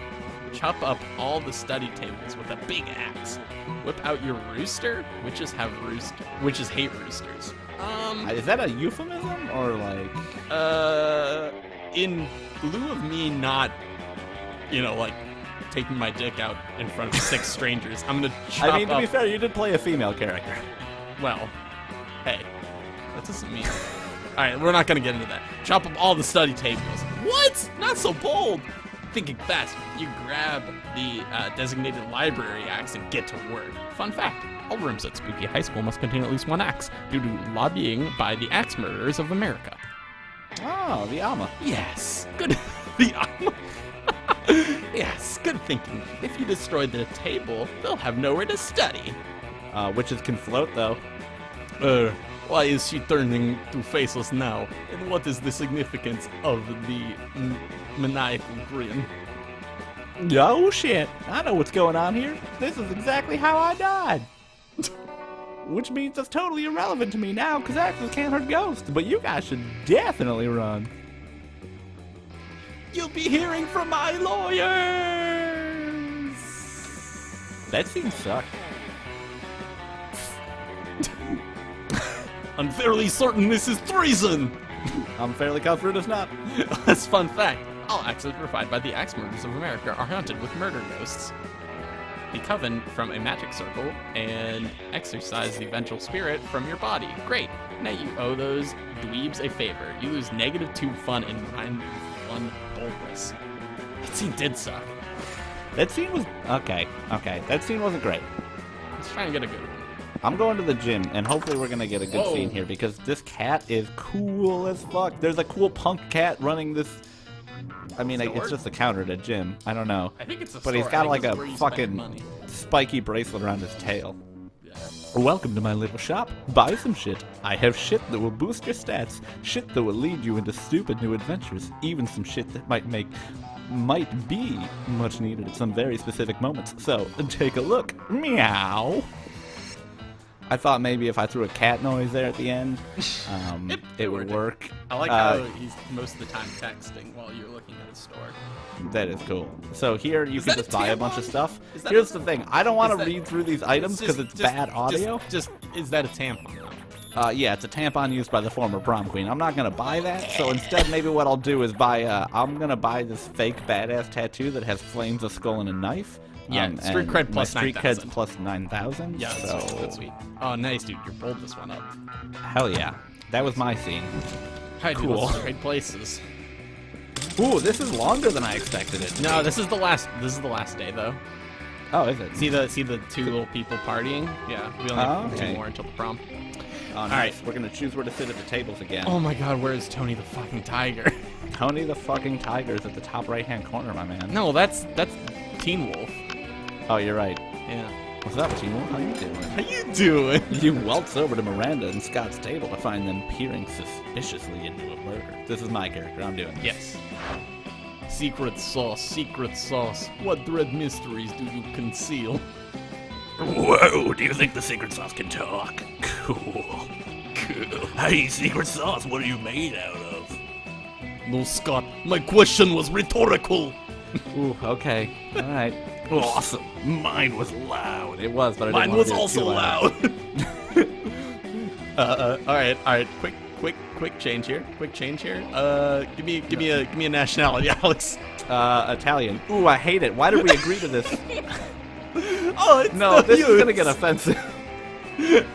Chop up all the study tables with a big axe. Whip out your rooster. Witches hate roosters. Is that a euphemism or like? In lieu of me not, like taking my dick out in front of 6 strangers, I'm gonna chop I mean, to be up. fair, you did play a female character. Well, hey, that doesn't mean. All right, we're not gonna get into that. Chop up all the study tables. What? Not so bold. Thinking fast, you grab the designated library axe and get to work. Fun fact: all rooms at Spooky High School must contain at least 1 axe due to lobbying by the Axe Murderers of America. Oh, the Alma. Yes, good. The yes, good thinking. If you destroy the table, they'll have nowhere to study. Witches can float though. Why is she turning to faceless now? And what is the significance of the maniacal grin? Oh shit! I know what's going on here. This is exactly how I died. Which means it's totally irrelevant to me now, because axes can't hurt ghosts. But you guys should definitely run. You'll be hearing from my lawyers! That scene sucked. I'm fairly certain this is treason! I'm fairly confident it's not. That's fun fact. All axes provide by the Axe Murderers of America are haunted with murder ghosts. The coven from a magic circle and exorcise the vengeful spirit from your body. Great. Now you owe those dweebs a favor. You lose -2 fun and -1 boldness. That scene did suck. That scene was okay. That scene wasn't great. Let's try and get a good one. I'm going to the gym, and hopefully we're gonna get a good Whoa. scene here because this cat is cool as fuck. There's a cool punk cat running this. I mean, it's Store? just a counter at a gym. I don't know. I think it's a But he's store. got I think like it's a where you spend fucking money. spiky bracelet around his tail. Yeah. Welcome to my little shop. Buy some shit. I have shit that will boost your stats. Shit that will lead you into stupid new adventures. Even some shit that might be much needed at some very specific moments. So, take a look. Meow. I thought maybe if I threw a cat noise there at the end, it would work. I like how he's most of the time texting while you're looking at the store. That is cool. So here you can that a just buy a bunch of tampon? stuff. Is that Here's a- the thing. I don't want is to that- read through these items because it's bad audio. Just is that a tampon? Yeah, it's a tampon used by the former prom queen. I'm not gonna buy that, so instead maybe what I'll do is buy, I'm gonna buy this fake badass tattoo that has flames, a skull, and a knife. Yeah, street and cred my plus street 9,000. cred's plus 9,000. Yeah, that's so sweet. That's sweet. Oh, nice, dude. You rolled this one up. hell yeah. That was my scene. Hi, dude. Cool. Let's trade places. Ooh, this is longer than I expected it. No, this is the last. This is the last day, though. Oh, is it? See the 2 little people partying? Yeah, we only have 2 okay. more until the prom. Oh, nice. We're gonna choose where to sit at the tables again. Oh my God, where is Tony the fucking tiger? Tony the fucking Tiger's at the top right-hand corner, my man. No, that's Teen Wolf. Oh, you're right. Yeah. What's up, Timo? How you doing? How you doing? You waltz over to Miranda and Scott's table to find them peering suspiciously into a murder. This is my character. I'm doing this. Yes. Secret sauce, secret sauce. What dread mysteries do you conceal? Whoa, do you think the secret sauce can talk? Cool. Cool. Hey, secret sauce, what are you made out of? No, Scott, my question was rhetorical. Ooh, okay. All right. Awesome. Mine was loud. It was, but I Mine didn't was want to also do it too loud. All right. Quick change here. Give me a nationality, Alex. Italian. Ooh, I hate it. Why did we agree to this? Oh, it's No, this is gonna get offensive.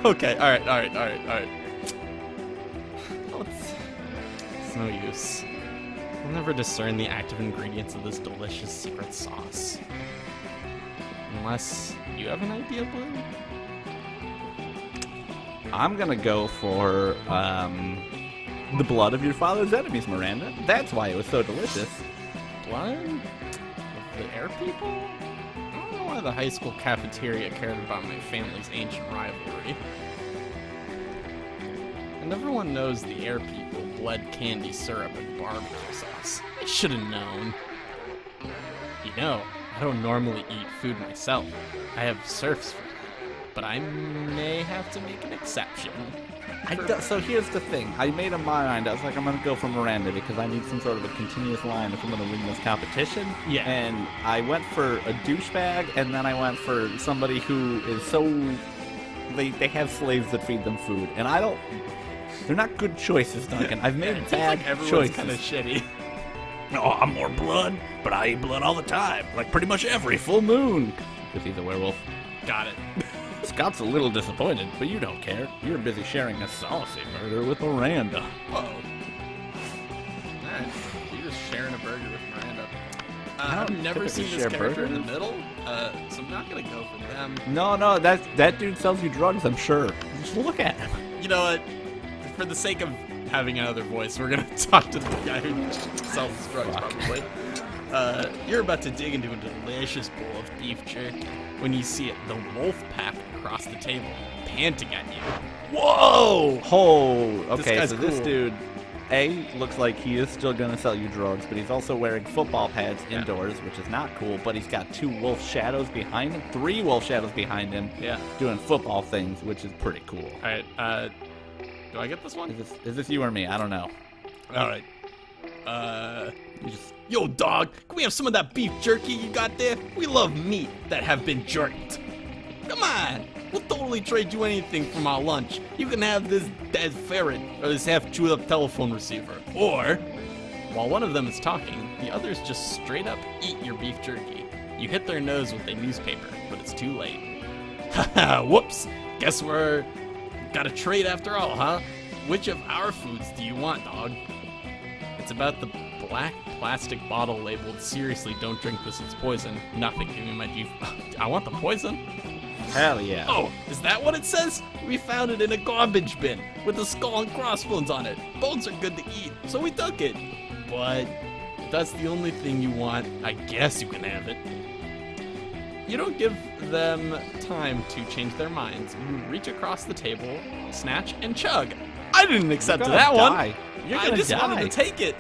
Okay. All right. It's no use. I'll never discern the active ingredients of this delicious secret sauce. Unless you have an idea, Blue? I'm gonna go for the blood of your father's enemies, Miranda. That's why it was so delicious. Blood? Of the air people? I don't know why the high school cafeteria cared about my family's ancient rivalry. And everyone knows the air people bled candy syrup and barbecue sauce. I should have known. You know, I don't normally eat food myself. I have serfs for that. but I may have to make an exception. So here's the thing. I made up my mind. I was like, I'm going to go for Miranda because I need some sort of a continuous line if I'm going to win this competition. Yeah. And I went for a douchebag, and then I went for somebody who is so... They have slaves that feed them food. And I don't... They're not good choices, Duncan. I've made It seems bad like everyone's choices. kind of shitty. Oh, I'm more blood, but I eat blood all the time. Like pretty much every Full moon. Because he's a werewolf. Got it. Scott's a little disappointed, but you don't care. You're busy sharing a saucy burger with Miranda. Whoa. Alright, you're just sharing a burger with Miranda. I've don't never typically seen this share character in the burgers. middle, so I'm not gonna go for them. No, that dude sells you drugs, I'm sure. Just look at him. You know what? For the sake of having another voice, we're gonna talk to the guy who sells drugs, probably. You're about to dig into a delicious bowl of beef jerky when you see it, the wolf pack across the table, panting at you. Whoa! Oh, okay, guy's so this cool. dude, A, looks like he is still gonna sell you drugs, but he's also wearing football pads Yeah. indoors, which is not cool, but he's got 2 wolf shadows behind him, 3 wolf shadows behind him, Yeah. doing football things, which is pretty cool. Alright, do I get this one? Is this you or me? I don't know. Alright. You just... Yo, dog, can we have some of that beef jerky you got there? We love meat that have been jerked. Come on, we'll totally trade you anything from our lunch. You can have this dead ferret or this half-chewed-up telephone receiver. Or, while one of them is talking, the others just straight up eat your beef jerky. You hit their nose with a newspaper, but it's too late. Haha, whoops. Guess we're... got a trade after all, huh? Which of our foods do you want, dog? It's about the black plastic bottle labeled, seriously, don't drink this, it's poison. Nothing, give me my juice. I want the poison. Hell yeah. Oh, is that what it says? We found it in a garbage bin with a skull and crossbones on it. Bones are good to eat, so we took it. But if that's the only thing you want, I guess you can have it. You don't give them time to change their minds. You reach across the table, snatch, and chug. I didn't accept You're that gonna one. die. You're I gonna just die. wanted to take it.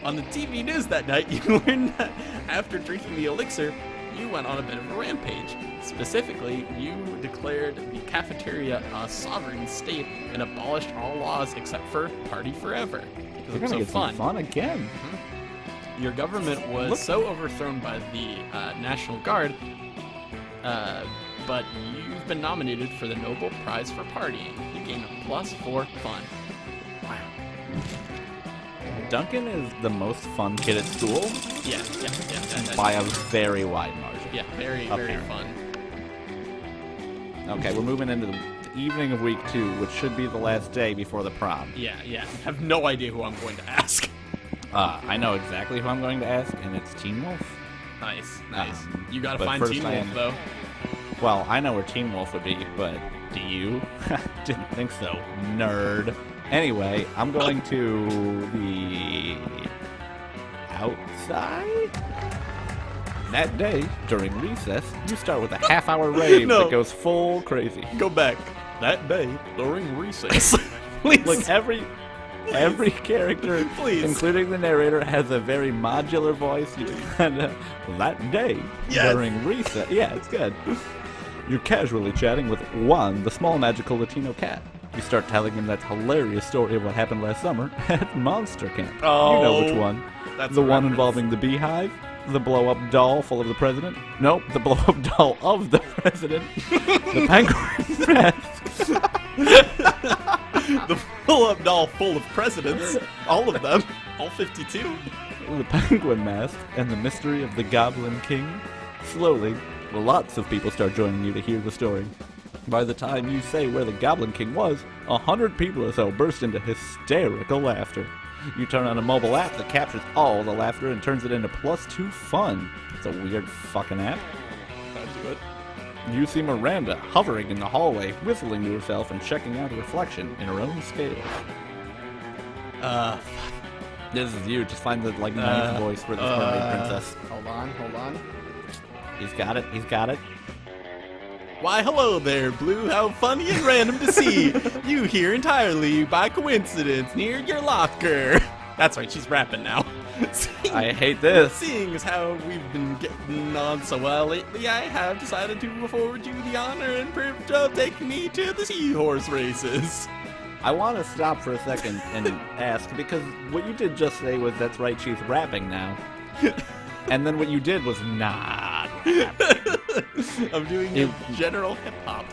On the TV news that night, you learned that after drinking the elixir, you went on a bit of a rampage. Specifically, you declared the cafeteria a sovereign state and abolished all laws except for Party Forever. Because We're it was gonna so get some fun again. Your government was so overthrown by the National Guard, but you've been nominated for the Nobel Prize for partying. You gain a +4 fun. Wow. Duncan is the most fun kid at school Yeah. by a very wide margin. Yeah, very Apparently. fun. Okay, we're moving into the evening of week 2, which should be the last day before the prom. Yeah. Have no idea who I'm going to ask. I know exactly who I'm going to ask, and it's Teen Wolf. Nice. You gotta but find first Teen I Wolf, am- though. Well, I know where Teen Wolf would be, but do you? Didn't think so, nerd. Anyway, I'm going to the outside. That day, during recess, you start with a half-hour rave No. that goes full crazy. Go back. That day, during recess. Please. Like every character, Please. including the narrator, has a very modular voice. You kind of that day Yes. during recess. Yeah, it's good. You're casually chatting with Juan, the small magical Latino cat. You start telling him that hilarious story of what happened last summer at Monster Camp. You know which Oh, one. that's The a one reference. involving the beehive? The blow-up doll full of the president? Nope, the blow-up doll of the president. The penguin mask. The pull-up doll full of presidents. All of them. All 52. The penguin mask and the mystery of the Goblin King. Slowly, lots of people start joining you to hear the story. By the time you say where the Goblin King was, 100 people or so burst into hysterical laughter. You turn on a mobile app that captures all the laughter and turns it into +2 fun. It's a weird fucking app. I'll do it. You see Miranda hovering in the hallway, whistling to herself and checking out a reflection in her own scales. This is you. Just find the ninth voice for this mermaid princess. Hold on. He's got it. Why, hello there, Blue. How funny and random to see you here entirely by coincidence near your locker. That's right, she's rapping now. I hate this. Seeing as how we've been getting on so well lately, I have decided to afford you the honor and privilege of taking me to the seahorse races. I want to stop for a second and ask, because what you did just say was, that's right, she's rapping now. And then what you did was not rapping. I'm doing general hip-hop.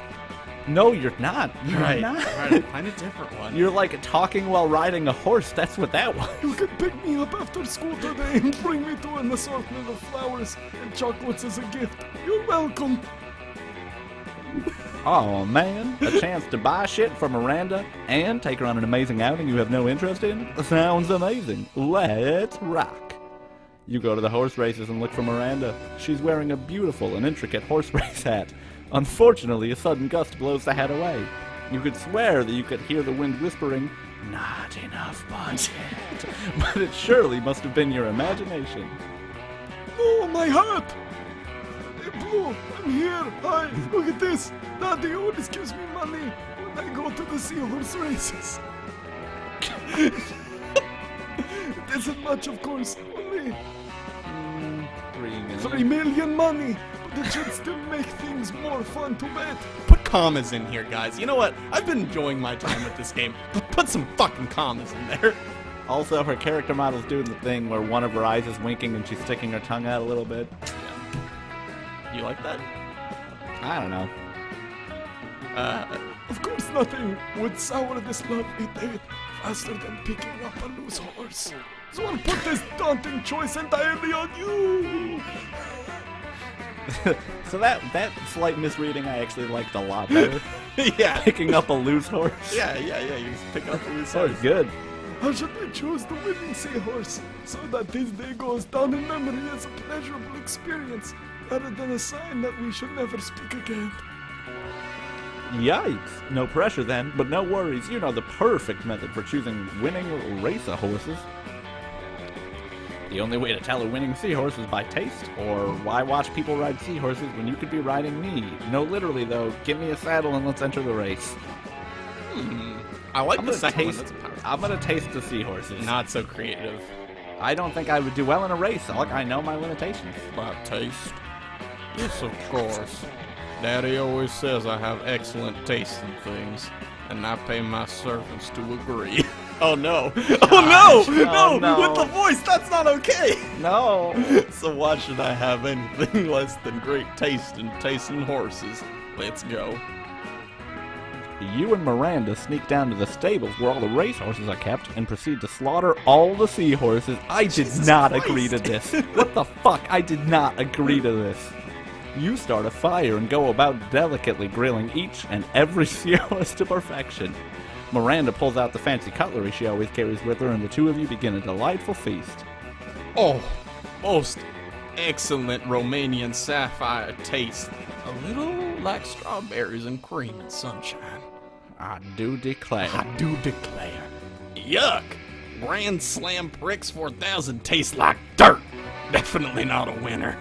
No, you're not. You're Right. not. Alright, find a different one. You're like talking while riding a horse. That's what that was. You can pick me up after school today and bring me to an assortment of flowers and chocolates as a gift. You're welcome. Oh, man. A chance to buy shit from Miranda and take her on an amazing outing you have no interest in? Sounds amazing. Let's rock. You go to the horse races and look for Miranda. She's wearing a beautiful and intricate horse race hat. Unfortunately, a sudden gust blows the hat away. You could swear that you could hear the wind whispering, "Not enough budget." But it surely must have been your imagination. Oh, my hat! Hey, Blue, I'm here. Hi, look at this. Daddy always gives me money when I go to the seahorse races. It isn't much, of course. Only 3 million money. But it should still make things more fun to bet. Put commas in here, guys. You know what? I've been enjoying my time with this game. Put some fucking commas in there. Also, her character model's doing the thing where one of her eyes is winking and she's sticking her tongue out a little bit. You like that? I don't know. Of course, nothing would sour this lovely date faster than picking up a loose horse. So I'll put this daunting choice entirely on you. So that slight misreading I actually liked a lot better. Yeah. Picking up a loose horse. Yeah. You just pick up the That was good. How should I choose the winning seahorse so that this day goes down in memory as a pleasurable experience rather than a sign that we should never speak again? Yikes. No pressure then, but no worries. You know the perfect method for choosing winning race of horses. The only way to tell a winning seahorse is by taste, or why watch people ride seahorses when you could be riding me? No, literally though, give me a saddle and let's enter the race. I like I'm the gonna second taste. one. That's a power. I'm gonna taste the seahorses. Not so creative. I don't think I would do well in a race. I know my limitations. By taste? Yes, of course. Daddy always says I have excellent taste in things, and I pay my servants to agree. Oh no! Oh no! Oh, no. With the voice, that's not okay! No. So why should I have anything less than great taste in tasting horses? Let's go. You and Miranda sneak down to the stables where all the racehorses are kept and proceed to slaughter all the seahorses. I did not agree to this. What the fuck? I did not agree to this. You start a fire and go about delicately grilling each and every seahorse to perfection. Miranda pulls out the fancy cutlery she always carries with her, and the two of you begin a delightful feast. Oh, most excellent Romanian sapphire taste. A little like strawberries and cream and sunshine. I do declare. I do declare. Yuck! Grand Slam Pricks 4000 tastes like dirt. Definitely not a winner.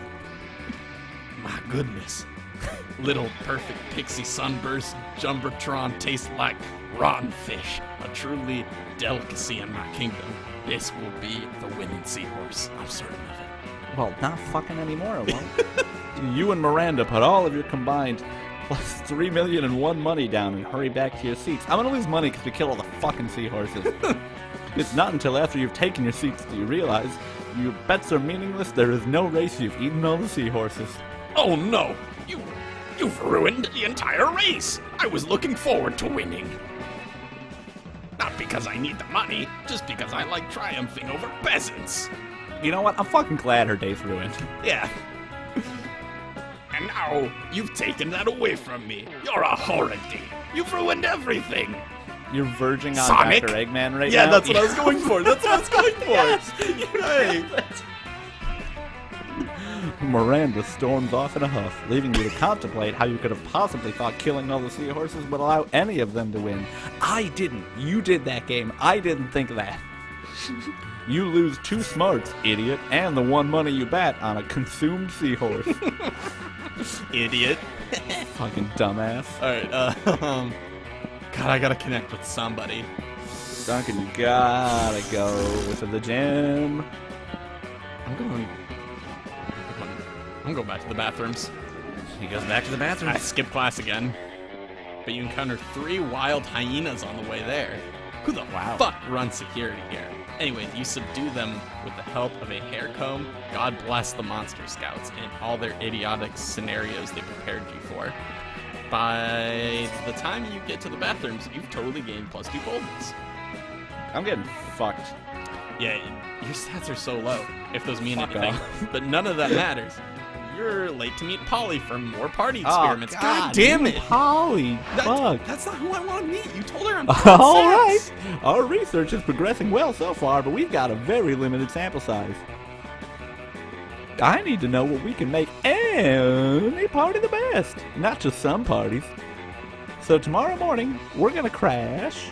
My goodness. Little Perfect Pixie Sunburst Jumbotron tastes like rotten fish. A truly delicacy in my kingdom. This will be the winning seahorse. I'm certain of it. Well, not fucking anymore, it won't. You and Miranda put all of your combined plus 3,000,001 money down and hurry back to your seats. I'm gonna lose money because we kill all the fucking seahorses. It's not until after you've taken your seats that you realize your bets are meaningless. There is no race. You've eaten all the seahorses. Oh no! You've ruined the entire race! I was looking forward to winning. Not because I need the money, just because I like triumphing over peasants. You know what? I'm fucking glad her day's ruined. Yeah. And now, you've taken that away from me. You're a horrid thief. You've ruined everything. You're verging on Sonic? Dr. Eggman right now? Yeah, that's what I was going for. That's what I was going for. Yes. Hey. Miranda storms off in a huff, leaving you to contemplate how you could have possibly thought killing all the seahorses would allow any of them to win. I didn't. You did that game. I didn't think that. You lose 2 smarts, idiot, and the 1 money you bet on a consumed seahorse. Idiot. Fucking dumbass. Alright, God, I gotta connect with somebody. Duncan, you gotta go to the gym. I'm going back to the bathrooms. He goes back to the bathroom. I skip class again. But you encounter 3 wild hyenas on the way there. Who the fuck runs security here? Anyways, you subdue them with the help of a hair comb. God bless the Monster Scouts and all their idiotic scenarios they prepared you for. By the time you get to the bathrooms, you've totally gained +2 boldness. I'm getting fucked. Yeah, your stats are so low, if those mean Fuck anything. off. But none of that matters. You're late to meet Polly for more party experiments. Oh, God damn it! Polly, fuck. That's not who I want to meet. You told her I'm All right. Our research is progressing well so far, but we've got a very limited sample size. I need to know what we can make any party the best, not just some parties. So tomorrow morning, we're going to crash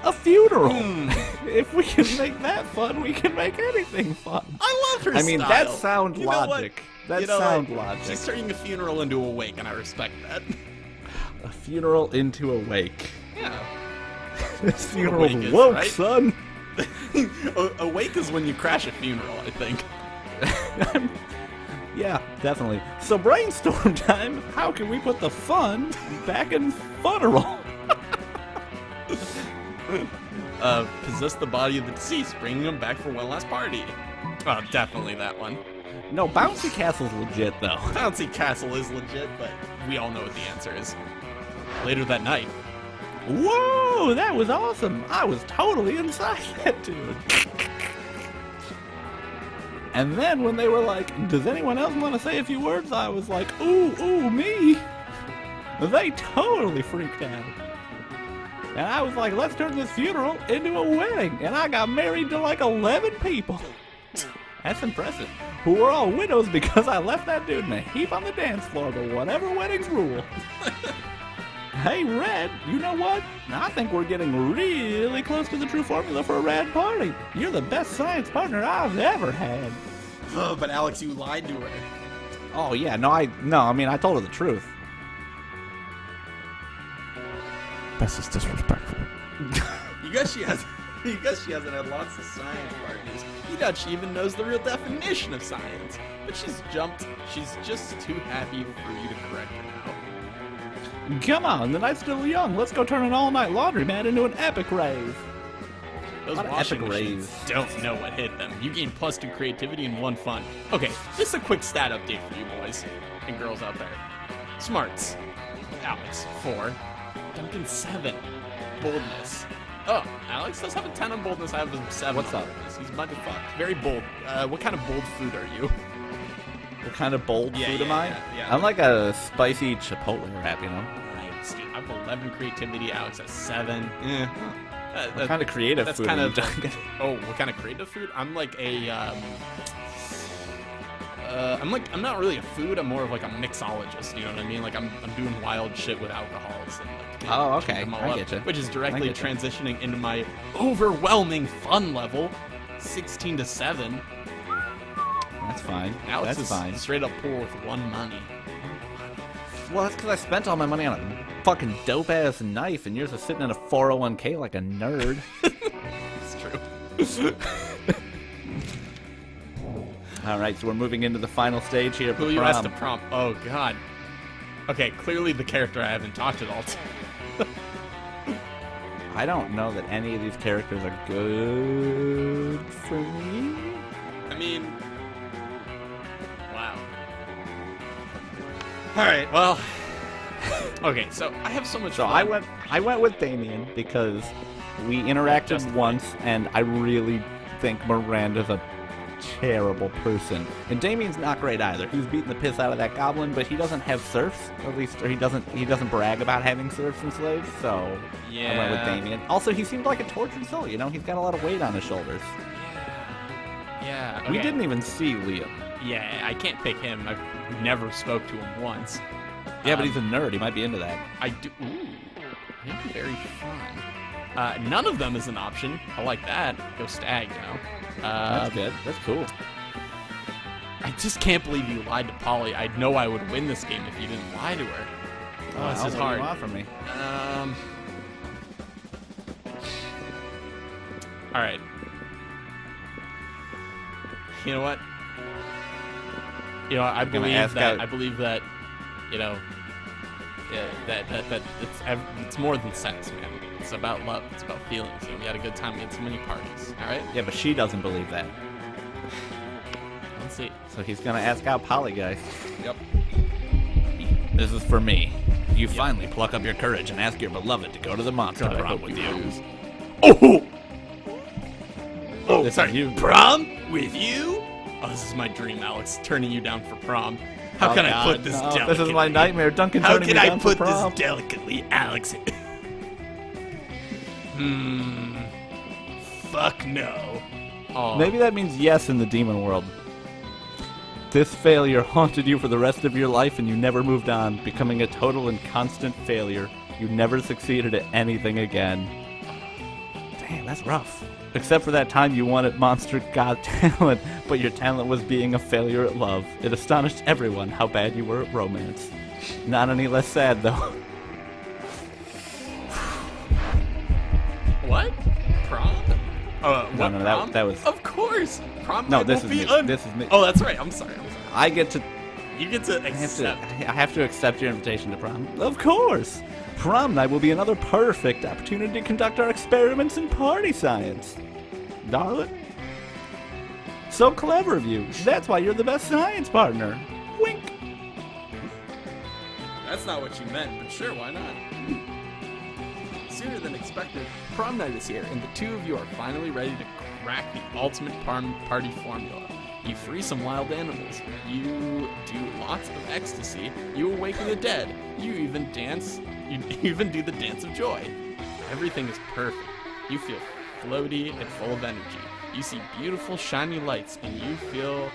a funeral. If we can make that fun, we can make anything fun. I love her I mean, style. that's sound You know what? logic. That's You know sound what? logic. She's turning a funeral into a wake, and I respect that. A funeral into a wake. Yeah. This what a funeral's wake is, woke, right? son. A wake is when you crash a funeral, I think. Yeah, definitely. So brainstorm time. How can we put the fun back in funeral? Possess the body of the deceased, bringing him back for one last party. Oh, definitely that one. No, Bouncy Castle's legit, though. Bouncy Castle is legit, but we all know what the answer is. Later that night, Whoa, that was awesome. I was totally inside that dude. And then when they were like, does anyone else want to say a few words? I was like, ooh, me. They totally freaked out. And I was like, let's turn this funeral into a wedding. And I got married to like 11 people. That's impressive. Who were all widows because I left that dude in a heap on the dance floor, but whatever weddings rule. Hey, Red, you know what? I think we're getting really close to the true formula for a rad party. You're the best science partner I've ever had. oh, but Alex, you lied to her. Oh, yeah, I mean, I told her the truth. This is disrespectful. You guess she hasn't had lots of science partners. You doubt she even knows the real definition of science. But she's jumped. She's just too happy for you to correct her now. Come on, the night's still young. Let's go turn an all-night laundromat into an epic rave. Those What an washing epic machines rave. don't know what hit them. You gain +2 creativity and 1 fun. Okay, just a quick stat update for you boys and girls out there. Smarts. Alex, 4. Duncan, 7. Boldness. Oh, Alex does have a 10 on boldness. I have a 7 What's on up? boldness. He's about to fuck. Very bold. What kind of bold food are you? What kind of bold Yeah, food yeah, am I? yeah. I'm like a spicy Chipotle wrap, you know? Nice, dude. I have 11 creativity. Alex has 7. What kind of creative that's food kind are of you talking? Oh, what kind of creative food? I'm like a I'm not really a food. I'm more of like a mixologist. You know what I mean? Like I'm doing wild shit with alcohols and like Oh, okay. changing them all I up, get you. which is directly I get you. transitioning into my overwhelming fun level, 16 to 7. That's fine. Alex That's is fine. straight up poor with 1 money. Well, that's because I spent all my money on a fucking dope-ass knife, and yours is sitting in a 401k like a nerd. It's true. All right, so we're moving into the final stage here. Who you asked to prompt? Oh God. Okay, clearly the character I haven't talked at all. I don't know that any of these characters are good for me. I mean, wow. All right, well, okay. So I have so much. So fun. I went with Damien because we interacted once, and I really think Miranda's a terrible person. And Damien's not great either. He was beating the piss out of that goblin, but he doesn't have serfs, at least, or he doesn't brag about having serfs and slaves. So I went with Damien. Also, he seemed like a tortured soul. You know, he's got a lot of weight on his shoulders. Yeah. We okay. didn't even see Liam. Yeah, I can't pick him. I've never spoke to him once. Yeah, but he's a nerd. He might be into that. I do. Ooh, that'd be very fun. None of them is an option. I like that. Go stag, you know. That's good. That's cool. I just can't believe you lied to Polly. I know I would win this game if you didn't lie to her. Oh, this is what do hard. you want from me? All right. You know what? I gonna believe ask that. out- I believe that. That it's more than sex, man. It's about love. It's about feelings. We had a good time. We had so many parties. All right. Yeah, but she doesn't believe that. Let's see. So he's gonna ask out Polly, guys. Yep. This is for me. You finally pluck up your courage and ask your beloved to go to the Monster God, I Prom hope with you you. lose. Oh, This sorry. is you. prom with you? Oh, this is my dream, Alex. Turning you down for prom. How Oh, can I God, put this no, delicately? This is my nightmare. Duncan How turning can me I down for put this prom. delicately, Alex? Fuck no. Oh, Maybe that means yes in the demon world. This failure haunted you for the rest of your life and you never moved on, becoming a total and constant failure. You never succeeded at anything again. Damn, that's rough. Except for that time you won at Monster Got Talent, but your talent was being a failure at love. It astonished everyone how bad you were at romance. Not any less sad, though. what? Prom? What no, prom? that was- Of course. Prom No, night this will is be me. This is me. Oh, that's right. I'm sorry. I get to You get to I accept. have to accept your invitation to prom. Of course! Prom night will be another perfect opportunity to conduct our experiments in party science. Darling? So clever of you. That's why you're the best science partner. Wink! That's not what you meant, but sure, why not? Sooner than expected, prom night is here, and the two of you are finally ready to crack the ultimate party formula. You free some wild animals. You do lots of ecstasy. You awaken the dead. You even dance. You even do the dance of joy. Everything is perfect. You feel floaty and full of energy. You see beautiful, shiny lights, and you feel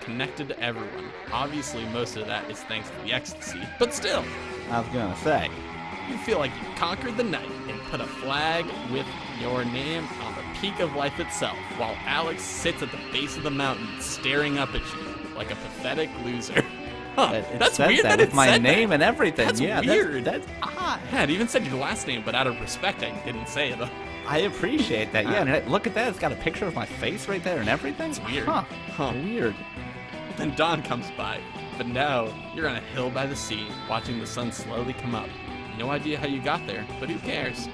connected to everyone. Obviously, most of that is thanks to the ecstasy, but still, I was gonna say. you feel like you conquered the night and put a flag with your name on the peak of life itself, while Alex sits at the base of the mountain staring up at you like a pathetic loser. Huh, It that's says weird that that with it my said name that. and everything. That's Yeah, weird. That's odd. Yeah, it even said your last name, but out of respect, I didn't say it. I appreciate that. Yeah, and look at that. It's got a picture of my face right there and everything. It's weird. Huh. Weird. Then dawn comes by, but now you're on a hill by the sea, watching the sun slowly come up. No idea how you got there, but who cares?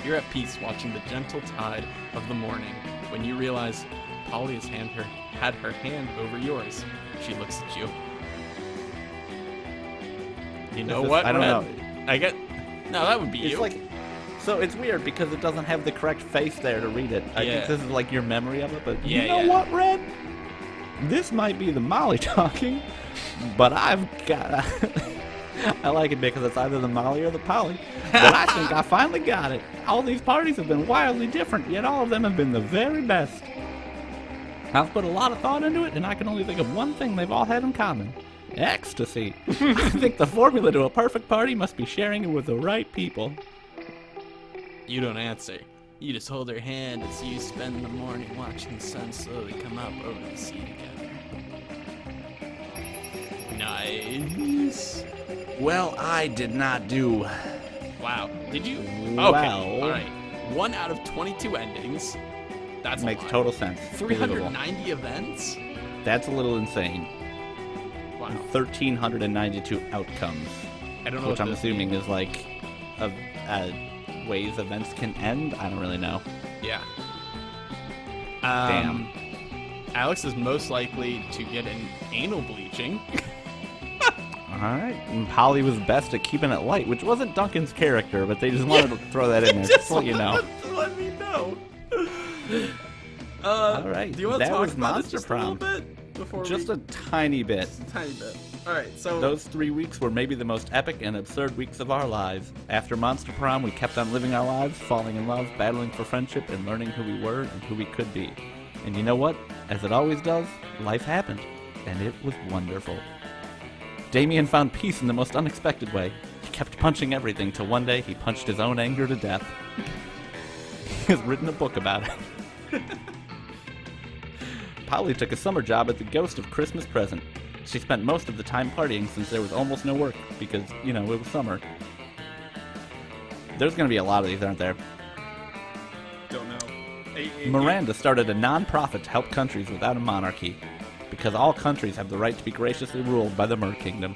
You're at peace watching the gentle tide of the morning when you realize Polly has had her hand over yours. She looks at you. You know This is- what? I don't Red? know. I get. No, that would be It's you. like, so it's weird because it doesn't have the correct face there to read it. I Yeah. think this is like your memory of it, but Yeah, you know yeah. what, Red? This might be the Molly talking, but I've got. I like it because it's either the Molly or the Polly. But I think I finally got it. All these parties have been wildly different, yet all of them have been the very best. I've put a lot of thought into it, and I can only think of one thing they've all had in common. Ecstasy. I think the formula to a perfect party must be sharing it with the right people. You don't answer. You just hold her hand as you spend the morning watching the sun slowly come up over the sea together. Nice. Well, I did not do. Wow. Did you? Well. Okay. All right. 1 out of 22 endings. That's a Makes lot. total sense. Believable. 390 events. That's a little insane. Wow. 1,392 outcomes, I don't know which what I'm this assuming is like ways events can end. I don't really know. Yeah. Damn. Alex is most likely to get an anal bleaching. All right. And Polly was best at keeping it light, which wasn't Duncan's character, but they just wanted to throw that in there. Just to let you know. Let me know. All right. Do you want to That talk was about it Monster just Prom. a little bit before Just we... a tiny bit. tiny bit. All right, so Those 3 weeks were maybe the most epic and absurd weeks of our lives. After Monster Prom, we kept on living our lives, falling in love, battling for friendship, and learning who we were and who we could be. And you know what? As it always does, life happened, and it was wonderful. Damien found peace in the most unexpected way. He kept punching everything till one day he punched his own anger to death. He has written a book about it. Polly took a summer job at the Ghost of Christmas Present. She spent most of the time partying since there was almost no work because, you know, it was summer. There's going to be a lot of these, aren't there? don't know. Miranda started a non-profit to help countries without a monarchy, because all countries have the right to be graciously ruled by the Mer Kingdom.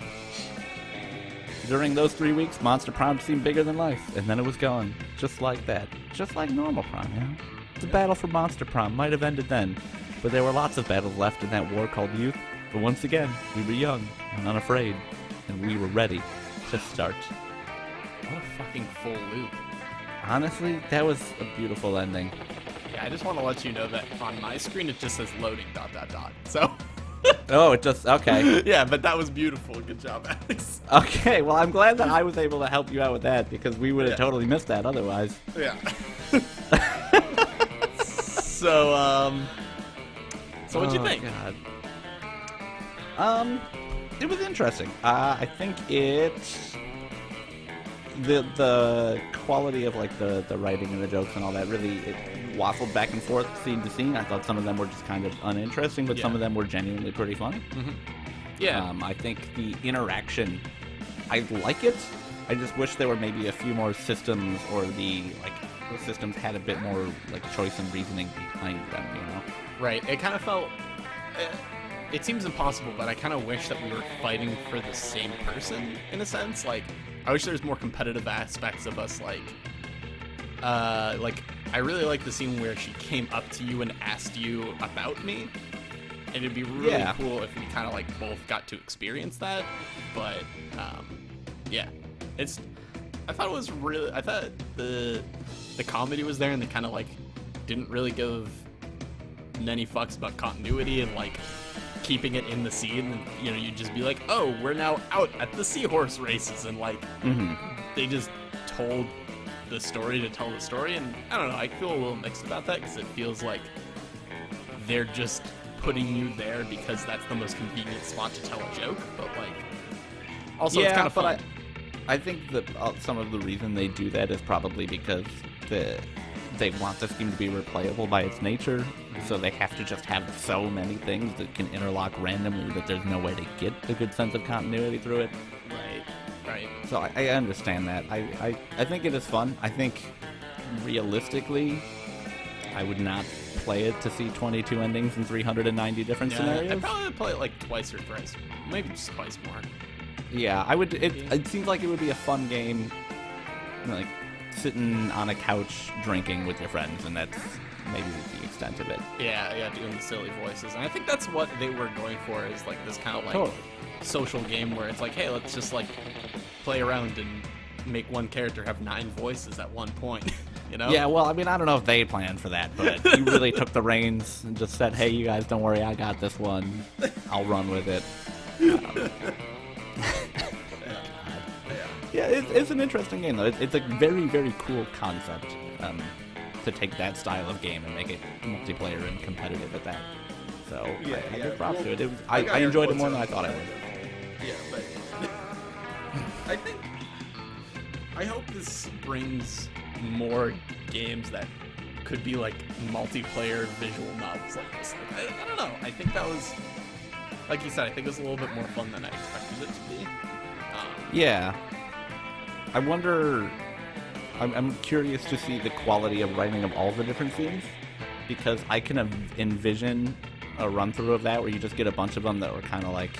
During those 3 weeks, Monster Prom seemed bigger than life, and then it was gone. Just like that. Just like normal prom, you know? The battle for Monster Prom might have ended then, but there were lots of battles left in that war called youth. But once again, we were young and unafraid, and we were ready to start. What a fucking full loop. Honestly, that was a beautiful ending. Yeah, I just want to let you know that on my screen it just says loading ... So. Oh, it just, okay. Yeah, but that was beautiful. Good job, Alex. Okay, well, I'm glad that I was able to help you out with that, because we would have totally missed that otherwise. Yeah. So what'd you think? God. It was interesting. I think the quality of like the writing and the jokes and all that really it waffled back and forth scene to scene. I thought some of them were just kind of uninteresting, but some of them were genuinely pretty funny. Mm-hmm. Yeah. I think the interaction, I like it. I just wish there were maybe a few more systems, or the systems had a bit more like choice and reasoning behind them, you know? Right. It kind of felt. It seems impossible, but I kind of wish that we were fighting for the same person in a sense. Like, I wish there was more competitive aspects of us. Like I really like the scene where she came up to you and asked you about me. And it'd be really cool if we kind of like both got to experience that. But yeah, I thought it was really. I thought the comedy was there, and they kind of like didn't really give any fucks about continuity and like keeping it in the scene. And, you know, you'd just be like, oh, we're now out at the seahorse races, and like they just told the story to tell the story. And I don't know, I feel a little mixed about that, because it feels like they're just putting you there because that's the most convenient spot to tell a joke, but like also it's kind of fun. I think that some of the reason they do that is probably because they want this game to be replayable by its nature, so they have to just have so many things that can interlock randomly that there's no way to get a good sense of continuity through it. Right. So I understand that. I think it is fun. I think realistically, I would not play it to see 22 endings in 390 different scenarios. I'd probably play it like twice or thrice, maybe just twice more. Yeah, I would. It seems like it would be a fun game, like sitting on a couch drinking with your friends, and that's maybe the extent of it. Yeah, doing the silly voices, and I think that's what they were going for, is like this kind of like social game where it's like, hey, let's just like play around and make one character have 9 voices at one point. You know? Yeah, well, I mean, I don't know if they planned for that, but you really took the reins and just said, hey, you guys, don't worry, I got this one. I'll run with it. Yeah, it's an interesting game, though. It's a very, very cool concept to take that style of game and make it multiplayer and competitive at that. So I give props to it. I enjoyed it more than I thought I would. Yeah, but I hope this brings more games that could be like multiplayer visual novels like this. Like, I don't know. I think that was, like you said, I think it was a little bit more fun than I expected it to be. Yeah. I wonder. I'm curious to see the quality of writing of all the different scenes, because I can envision a run through of that where you just get a bunch of them that were kind of like.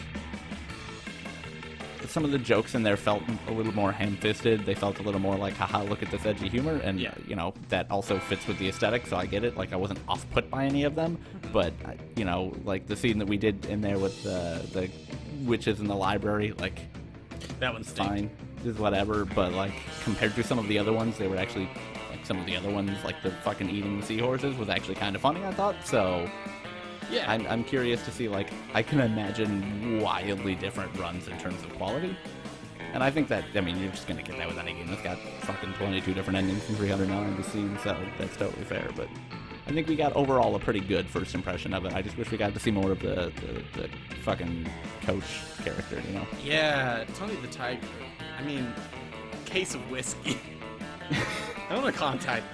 Some of the jokes in there felt a little more ham-fisted. They felt a little more like, haha, look at this edgy humor. And, you know, that also fits with the aesthetic, so I get it. Like, I wasn't off-put by any of them. But, you know, like the scene that we did in there with the witches in the library, like, that one's fine. Is whatever. But, like, compared to some of the other ones, they were actually, like, some of the other ones, like the fucking eating the seahorses was actually kind of funny, I thought. So... yeah, I'm curious to see, like, I can imagine wildly different runs in terms of quality. And I think that, I mean, you're just going to get that with any game that's got fucking 22 different endings and 390 scenes, so that's totally fair. But I think we got overall a pretty good first impression of it. I just wish we got to see more of the fucking coach character, you know? Yeah, Tony the Tiger. I mean, case of whiskey. I want to contact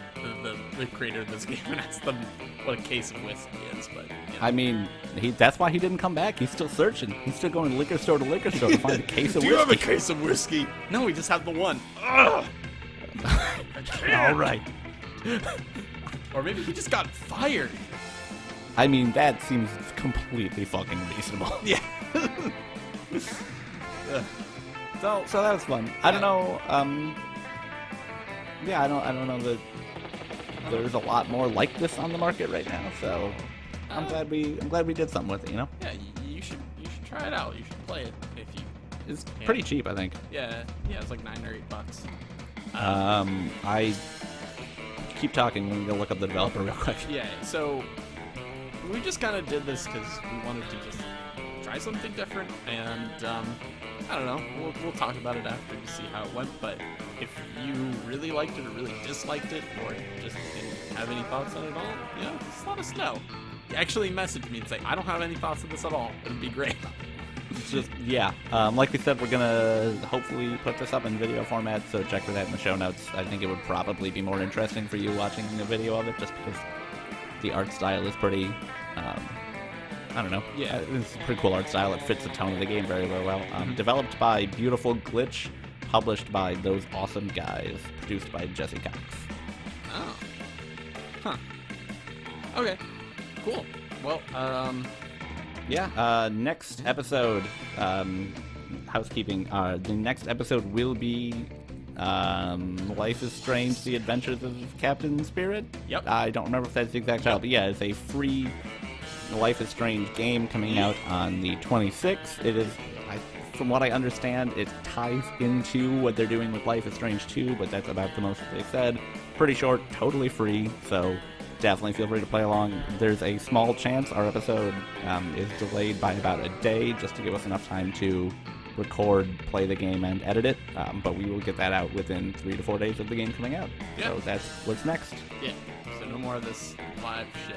the creator of this game and ask them what a case of whiskey is, but... You know. I mean, that's why he didn't come back. He's still searching. He's still going liquor store to liquor store to find a case of whiskey. Do you have a case of whiskey? No, we just have the one. Ugh. All right. Or maybe he just got fired. I mean, that seems completely fucking reasonable. Yeah. So that was fun. I don't know. Yeah, I don't know that there's a lot more like this on the market right now. So I'm glad we did something with it. You know, Yeah, you should try it out. You should play it if you. it's can. pretty cheap, I think. Yeah, it's like $9 or $8. I keep talking. I'm gonna look up the developer real quick. Yeah, so we just kind of did this because we wanted to just try something different, and I don't know. We'll talk about it after to see how it went. But if you really liked it or really disliked it, or just didn't have any thoughts on it at all, just let us know. Actually, message me and say I don't have any thoughts on this at all. It'd be great. It's just like we said, we're gonna hopefully put this up in video format. So check for that in the show notes. I think it would probably be more interesting for you watching a video of it, just because the art style is pretty. I don't know. Yeah. It's a pretty cool art style. It fits the tone of the game very, very well. Developed by Beautiful Glitch, published by Those Awesome Guys, produced by Jesse Cox. Oh. Huh. Okay. Cool. Well, next episode, housekeeping. The next episode will be Life is Strange, The Adventures of Captain Spirit. Yep. I don't remember if that's the exact title, but yeah, it's a free Life is Strange game coming out on the 26th. It is, from what I understand, it ties into what they're doing with Life is Strange 2, but that's about the most that they said. Pretty short, totally free, so definitely feel free to play along. There's a small chance our episode is delayed by about a day, just to give us enough time to record, play the game, and edit it. But we will get that out within 3 to 4 days of the game coming out. Yeah. So that's what's next. yeah. So no more of this live shit.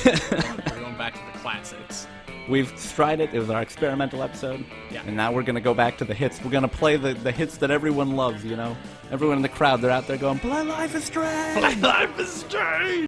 We're going back to the classics. We've tried it. It was our experimental episode. Yeah. And now we're going to go back to the hits. We're going to play the hits that everyone loves, you know? Everyone in the crowd, they're out there going, play Life is Strange! Life is strange.